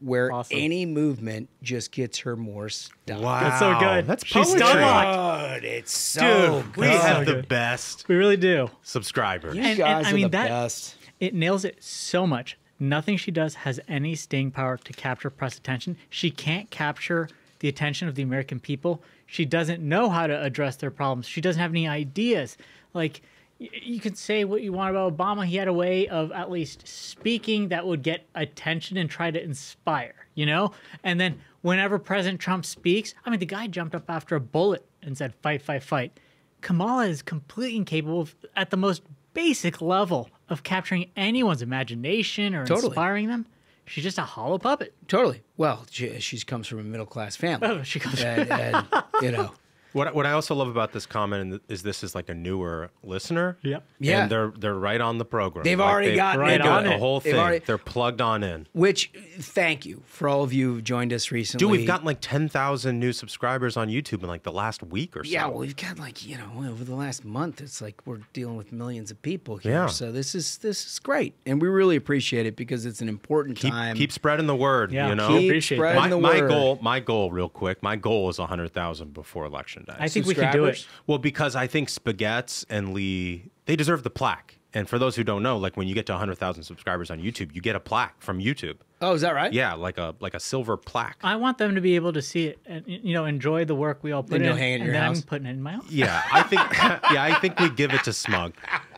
[SPEAKER 1] where any movement just gets her more stuck.
[SPEAKER 2] Wow,
[SPEAKER 6] that's so good.
[SPEAKER 2] That's
[SPEAKER 6] She's
[SPEAKER 2] poetry.
[SPEAKER 6] stun locked.
[SPEAKER 1] It's so
[SPEAKER 6] Dude,
[SPEAKER 1] good.
[SPEAKER 2] We have the best.
[SPEAKER 6] We really do.
[SPEAKER 2] Subscribers.
[SPEAKER 1] You guys are the best.
[SPEAKER 6] It nails it so much. Nothing she does has any staying power to capture press attention. She can't capture the attention of the American people. She doesn't know how to address their problems. She doesn't have any ideas. Like, you could say what you want about Obama. He had a way of at least speaking that would get attention and try to inspire, you know? And then whenever President Trump speaks, I mean, the guy jumped up after a bullet and said, fight, fight, fight. Kamala is completely incapable of, at the most basic level, of capturing anyone's imagination or inspiring them. She's just a hollow puppet.
[SPEAKER 1] Totally. Well, she comes from a middle-class family.
[SPEAKER 6] Oh, she comes
[SPEAKER 1] and you know.
[SPEAKER 2] What I also love about this comment is this is like a newer listener.
[SPEAKER 6] Yep.
[SPEAKER 1] Yeah.
[SPEAKER 2] And they're right on the program.
[SPEAKER 1] They've already gotten
[SPEAKER 2] right on
[SPEAKER 1] it.
[SPEAKER 2] the whole
[SPEAKER 1] They've
[SPEAKER 2] thing.
[SPEAKER 1] already-
[SPEAKER 2] They're plugged on in.
[SPEAKER 1] Which, thank you for all of you who joined us recently.
[SPEAKER 2] Dude, we've gotten like 10,000 new subscribers on YouTube in like the last week or so.
[SPEAKER 1] Yeah, well, we've got like, you know, over the last month, it's like we're dealing with millions of people here.
[SPEAKER 2] Yeah.
[SPEAKER 1] So this is great. And we really appreciate it because it's an important time.
[SPEAKER 2] Keep spreading the word,
[SPEAKER 6] Yeah,
[SPEAKER 2] you know?
[SPEAKER 1] Keep spreading the word.
[SPEAKER 2] My goal, real quick, my goal is 100,000 before Election Day.
[SPEAKER 6] I think we can do it.
[SPEAKER 2] Well, because I think Spaghetts and Lee, they deserve the plaque. And for those who don't know, like when you get to 100,000 subscribers on YouTube, you get a plaque from YouTube.
[SPEAKER 1] Oh, is that right?
[SPEAKER 2] Yeah, like a silver plaque.
[SPEAKER 6] I want them to be able to see it and, you know, enjoy the work we all put
[SPEAKER 1] Then
[SPEAKER 6] in.
[SPEAKER 1] you'll hang it in
[SPEAKER 6] and
[SPEAKER 1] your
[SPEAKER 6] then
[SPEAKER 1] house?
[SPEAKER 6] I'm putting it in my house.
[SPEAKER 2] Yeah, I think we give it to Smug.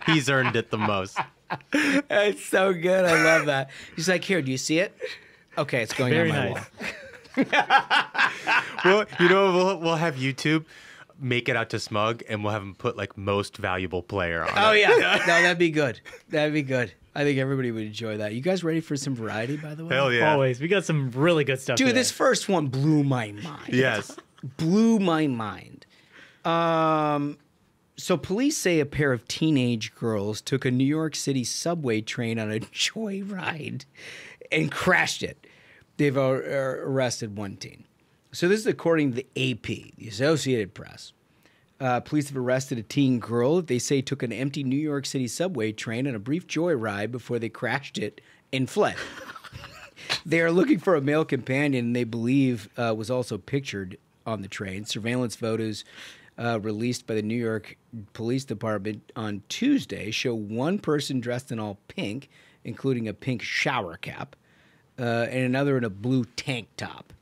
[SPEAKER 2] He's earned it the most.
[SPEAKER 1] It's so good. I love that. He's like, here, do you see it? Okay, it's going
[SPEAKER 6] Very
[SPEAKER 1] on my
[SPEAKER 6] nice.
[SPEAKER 1] wall.
[SPEAKER 2] Well, you know, we'll have YouTube make it out to Smug, and we'll have him put like most valuable player on
[SPEAKER 1] Oh,
[SPEAKER 2] it.
[SPEAKER 1] yeah. No, that'd be good. That'd be good. I think everybody would enjoy that. You guys ready for some variety, by the way?
[SPEAKER 2] Hell yeah.
[SPEAKER 6] Always. We got some really good stuff
[SPEAKER 1] Dude,
[SPEAKER 6] today.
[SPEAKER 1] this first one blew my mind.
[SPEAKER 2] Yes.
[SPEAKER 1] Blew my mind. So police say a pair of teenage girls took a New York City subway train on a joyride and crashed it. They've arrested one teen. So this is according to the AP, the Associated Press. Police have arrested a teen girl that they say took an empty New York City subway train on a brief joyride before they crashed it and fled. They are looking for a male companion they believe was also pictured on the train. Surveillance photos released by the New York Police Department on Tuesday show one person dressed in all pink, including a pink shower cap, and another in a blue tank top.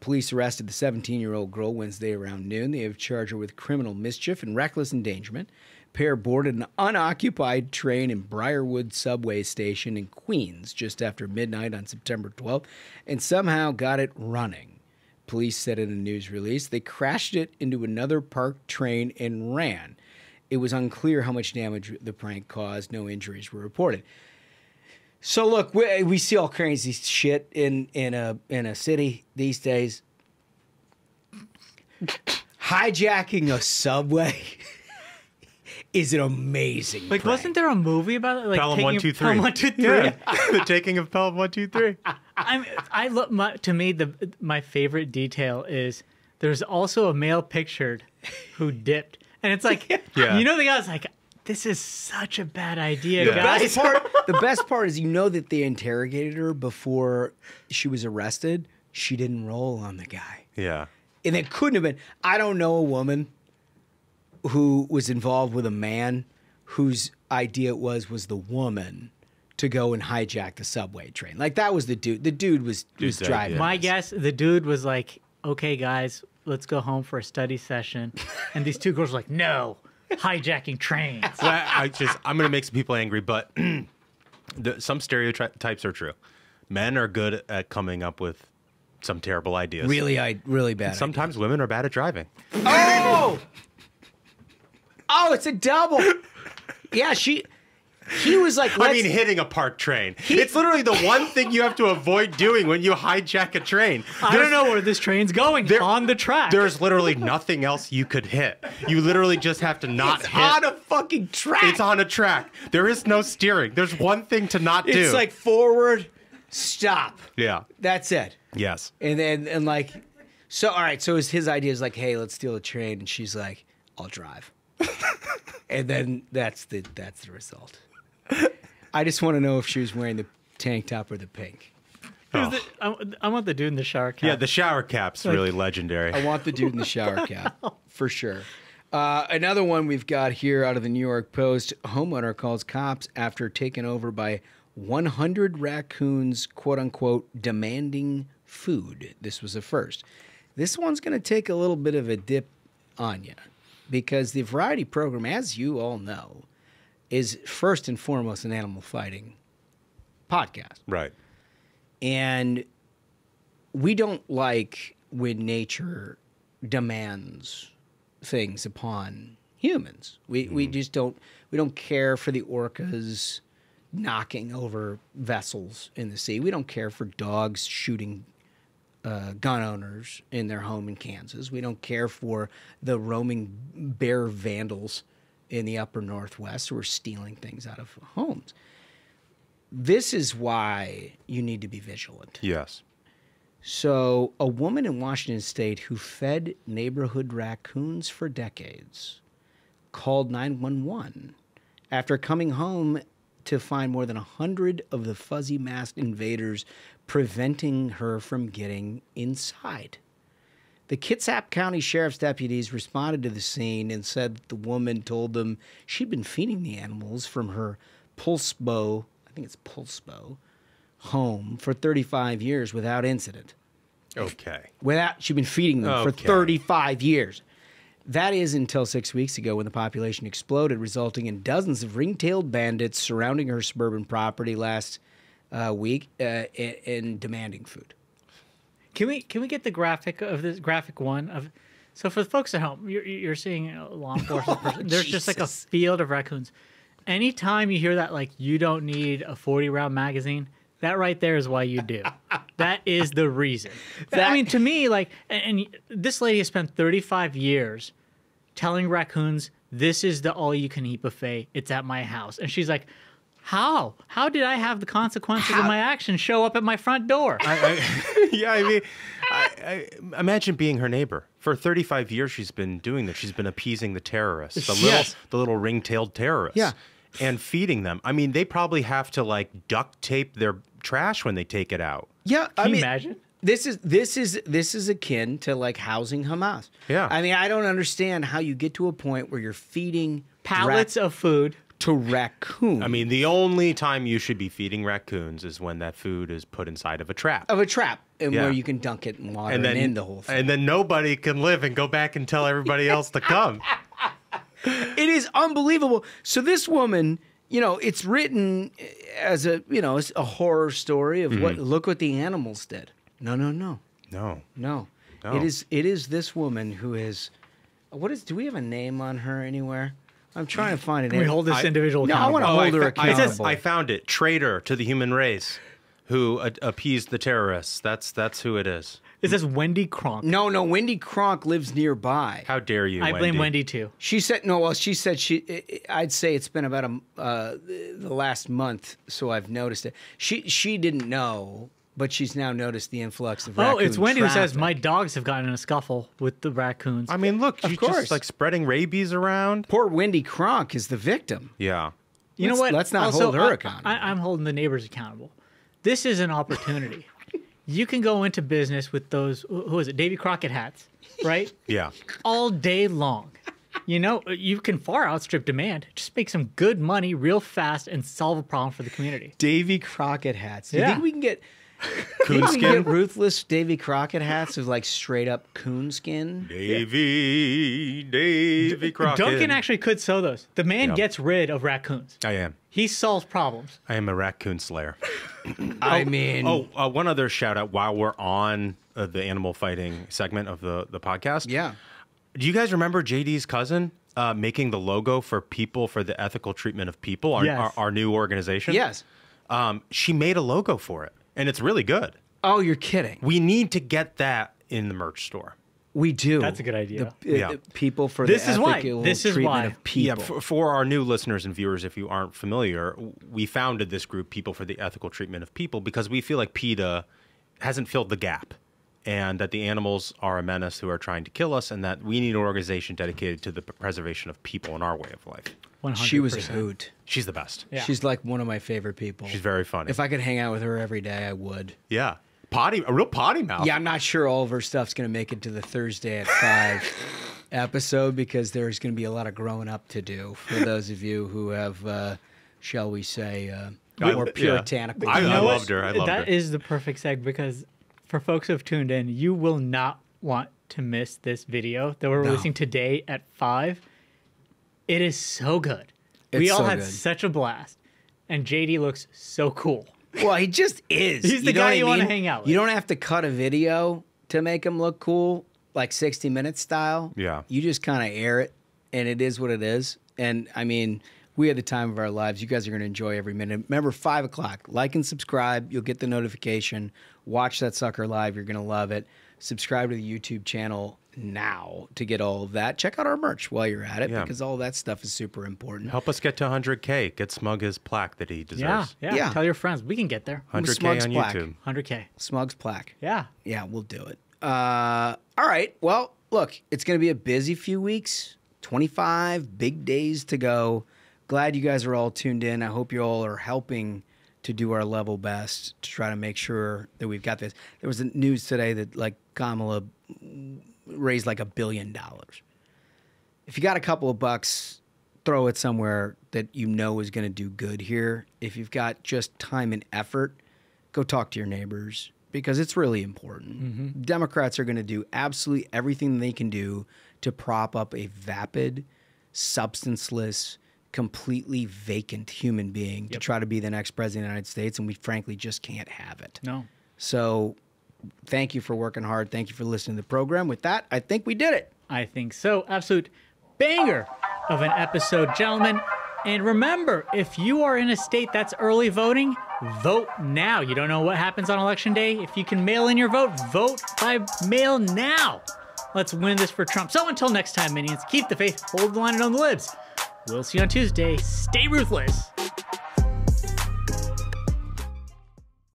[SPEAKER 1] Police arrested the 17-year-old girl Wednesday around noon. They have charged her with criminal mischief and reckless endangerment. Pair boarded an unoccupied train in Briarwood subway station in Queens just after midnight on September 12th and somehow got it running. Police said in a news release they crashed it into another parked train and ran. It was unclear how much damage the prank caused. No injuries were reported. So look, we see all crazy shit in a city these days. Hijacking a subway is an amazing
[SPEAKER 6] Like,
[SPEAKER 1] prank.
[SPEAKER 6] wasn't there a movie about it? Like
[SPEAKER 4] Pelham 123.
[SPEAKER 6] Pelham 123.
[SPEAKER 4] Yeah. The taking of Pelham 123.
[SPEAKER 6] I look to me my favorite detail is there's also a male pictured who dipped, and it's like
[SPEAKER 4] Yeah.
[SPEAKER 6] you know the guy's like, this is such a bad idea,
[SPEAKER 1] The
[SPEAKER 6] guys.
[SPEAKER 1] best part is that they interrogated her before she was arrested. She didn't roll on the guy.
[SPEAKER 2] Yeah.
[SPEAKER 1] And it couldn't have been. I don't know a woman who was involved with a man whose idea it was the woman to go and hijack the subway train. Like, that was the dude. The dude was driving.
[SPEAKER 6] My guess, the dude was like, okay, guys, let's go home for a study session. And these two girls were like, no. Hijacking trains.
[SPEAKER 2] Well, I'm going to make some people angry, but some stereotypes are true. Men are good at coming up with some terrible ideas.
[SPEAKER 1] Really bad.
[SPEAKER 2] Sometimes women are bad at driving.
[SPEAKER 1] Oh! Oh, it's a double. Yeah, he was like,
[SPEAKER 2] hitting a parked train. It's literally the one thing you have to avoid doing when you hijack a train.
[SPEAKER 6] I don't know where this train's going. On the track.
[SPEAKER 2] There's literally nothing else you could hit. You literally just have to not hit.
[SPEAKER 1] It's on a fucking track.
[SPEAKER 2] It's on a track. There is no steering. There's one thing to not do.
[SPEAKER 1] It's like forward, stop.
[SPEAKER 2] Yeah.
[SPEAKER 1] That's it.
[SPEAKER 2] Yes.
[SPEAKER 1] And then all right, so his idea is like, hey, let's steal a train, and she's like, I'll drive. And then that's the result. I just want to know if she was wearing the tank top or the pink.
[SPEAKER 6] I want the dude in the shower cap.
[SPEAKER 2] Yeah, the shower cap's really legendary.
[SPEAKER 1] I want the dude in the shower cap, for sure. Another one we've got here out of the New York Post. Homeowner calls cops after taken over by 100 raccoons, quote-unquote, demanding food. This was a first. This one's going to take a little bit of a dip on you because the variety program, as you all know, is first and foremost an animal fighting podcast.
[SPEAKER 2] Right.
[SPEAKER 1] And we don't like when nature demands things upon humans. We just don't care for the orcas knocking over vessels in the sea. We don't care for dogs shooting gun owners in their home in Kansas. We don't care for the roaming bear vandals in the upper Northwest who are stealing things out of homes. This is why you need to be vigilant.
[SPEAKER 2] Yes.
[SPEAKER 1] So a woman in Washington State who fed neighborhood raccoons for decades called 911 after coming home to find more than 100 of the fuzzy-masked invaders preventing her from getting inside. The Kitsap County Sheriff's deputies responded to the scene and said that the woman told them she'd been feeding the animals from her Pulsbo, I think it's Pulsbo, home for 35 years without incident.
[SPEAKER 2] Okay.
[SPEAKER 1] She'd been feeding them for 35 years. That is until 6 weeks ago when the population exploded, resulting in dozens of ring-tailed bandits surrounding her suburban property last week and demanding food.
[SPEAKER 6] Can we get the graphic of this graphic one of? So for the folks at home, you're seeing a law enforcement person. There's just like a field of raccoons. Anytime you hear that, like, you don't need a 40-round magazine, that right there is why you do. That is the reason. I mean, to me, like, and this lady has spent 35 years telling raccoons, this is the all-you-can-eat buffet. It's at my house. And she's like, how? How did I have the consequences of my actions show up at my front door?
[SPEAKER 2] Yeah, I mean, Imagine being her neighbor. For 35 years, she's been doing this. She's been appeasing the terrorists, the little ring-tailed terrorists, and feeding them. I mean, they probably have to like duct tape their trash when they take it out.
[SPEAKER 1] Yeah,
[SPEAKER 6] Can you imagine?
[SPEAKER 1] This is akin to like housing Hamas.
[SPEAKER 2] Yeah.
[SPEAKER 1] I mean, I don't understand how you get to a point where you're feeding
[SPEAKER 6] pallets of food
[SPEAKER 1] to raccoons.
[SPEAKER 2] I mean, the only time you should be feeding raccoons is when that food is put inside of a trap.
[SPEAKER 1] And where you can dunk it in water and then end the whole thing.
[SPEAKER 2] And then nobody can live and go back and tell everybody else to come.
[SPEAKER 1] It is unbelievable. So this woman, you know, it's written as a, you know, it's a horror story of look what the animals did. No. It is this woman who is, do we have a name on her anywhere? I'm trying to find it.
[SPEAKER 6] Can we hold this individual accountable?
[SPEAKER 1] I want to hold her accountable.
[SPEAKER 2] I found it. Traitor to the human race who appeased the terrorists. That's who it is.
[SPEAKER 6] It says Wendy Kronk.
[SPEAKER 1] No, Wendy Kronk lives nearby.
[SPEAKER 2] How dare you,
[SPEAKER 6] I blame Wendy too.
[SPEAKER 1] She said, I'd say it's been about the last month, so I've noticed it. She didn't know, but she's now noticed the influx of raccoon
[SPEAKER 6] it's Wendy
[SPEAKER 1] traffic.
[SPEAKER 6] who says, my dogs have gotten in a scuffle with the raccoons.
[SPEAKER 2] I mean, look, she's just like spreading rabies around.
[SPEAKER 1] Poor Wendy Kronk is the victim.
[SPEAKER 2] Yeah.
[SPEAKER 6] You know what?
[SPEAKER 1] Let's not
[SPEAKER 6] also,
[SPEAKER 1] hold her accountable.
[SPEAKER 6] I'm holding the neighbors accountable. This is an opportunity. You can go into business with those, who is it, Davy Crockett hats, right?
[SPEAKER 2] Yeah.
[SPEAKER 6] All day long. You know, you can far outstrip demand. Just make some good money real fast and solve a problem for the community.
[SPEAKER 1] Davy Crockett hats. Do you think we can get...
[SPEAKER 2] Coonskin?
[SPEAKER 1] Ruthless Davy Crockett hats with like straight up coonskin.
[SPEAKER 2] Davy Crockett.
[SPEAKER 6] Duncan actually could sew those. The man gets rid of raccoons.
[SPEAKER 2] I am.
[SPEAKER 6] He solves problems.
[SPEAKER 2] I am a raccoon slayer. One other shout out while we're on the animal fighting segment of the podcast.
[SPEAKER 1] Yeah.
[SPEAKER 2] Do you guys remember JD's cousin making the logo for People for the Ethical Treatment of People, our new organization?
[SPEAKER 1] Yes.
[SPEAKER 2] She made a logo for it. And it's really good.
[SPEAKER 1] Oh, you're kidding.
[SPEAKER 2] We need to get that in the merch store.
[SPEAKER 1] We do.
[SPEAKER 6] That's a good idea.
[SPEAKER 1] People for
[SPEAKER 6] this
[SPEAKER 1] the
[SPEAKER 6] is
[SPEAKER 1] ethical treatment of people.
[SPEAKER 2] Yeah, for our new listeners and viewers, if you aren't familiar, we founded this group, People for the Ethical Treatment of People, because we feel like PETA hasn't filled the gap. And that the animals are a menace who are trying to kill us, and that we need an organization dedicated to the preservation of people and our way of life.
[SPEAKER 6] 100%.
[SPEAKER 1] She was a hoot.
[SPEAKER 2] She's the best.
[SPEAKER 6] Yeah.
[SPEAKER 1] She's like one of my favorite people.
[SPEAKER 2] She's very funny.
[SPEAKER 1] If I could hang out with her every day, I would.
[SPEAKER 2] Yeah. A real potty mouth.
[SPEAKER 1] Yeah, I'm not sure all of her stuff's going to make it to the Thursday at 5 episode because there's going to be a lot of growing up to do for those of you who have, shall we say, more puritanical.
[SPEAKER 2] I loved her.
[SPEAKER 6] That is the perfect seg because for folks who have tuned in, you will not want to miss this video that we're releasing today at 5. It is so good. We all had such a blast. And JD looks so cool.
[SPEAKER 1] Well, he just is.
[SPEAKER 6] He's the guy you want to hang out with.
[SPEAKER 1] You don't have to cut a video to make him look cool, like 60 Minutes style.
[SPEAKER 2] Yeah.
[SPEAKER 1] You just kind of air it, and it is what it is. And, I mean, we had the time of our lives. You guys are going to enjoy every minute. Remember, 5 o'clock. Like and subscribe. You'll get the notification. Watch that sucker live. You're going to love it. Subscribe to the YouTube channel now to get all of that. Check out our merch while you're at it because all that stuff is super important.
[SPEAKER 2] Help us get to 100K. Get Smug his plaque that he deserves.
[SPEAKER 6] Yeah. Tell your friends. We can get there.
[SPEAKER 2] 100K
[SPEAKER 1] Smug's
[SPEAKER 2] on
[SPEAKER 1] plaque.
[SPEAKER 2] YouTube.
[SPEAKER 6] 100K.
[SPEAKER 1] Smug's plaque.
[SPEAKER 6] Yeah.
[SPEAKER 1] Yeah, we'll do it. All right. Well, look, it's going to be a busy few weeks. 25 big days to go. Glad you guys are all tuned in. I hope you all are helping to do our level best to try to make sure that we've got this. There was news today that like Kamala raised like $1 billion. If you got a couple of bucks, throw it somewhere that you know is going to do good here. If you've got just time and effort, go talk to your neighbors because it's really important. Democrats are going to do absolutely everything they can do to prop up a vapid, substanceless, completely vacant human being to try to be the next president of the United States, and we frankly just can't have it.
[SPEAKER 6] No.
[SPEAKER 1] So thank you for working hard. Thank you for listening to the program. With that, I think we did it.
[SPEAKER 6] I think so. Absolute banger of an episode, gentlemen. And remember, if you are in a state that's early voting, vote now. You don't know what happens on Election Day. If you can mail in your vote, vote by mail now. Let's win this for Trump. So until next time, minions, keep the faith, hold the line, and own the libs. We'll see you on Tuesday. Stay ruthless.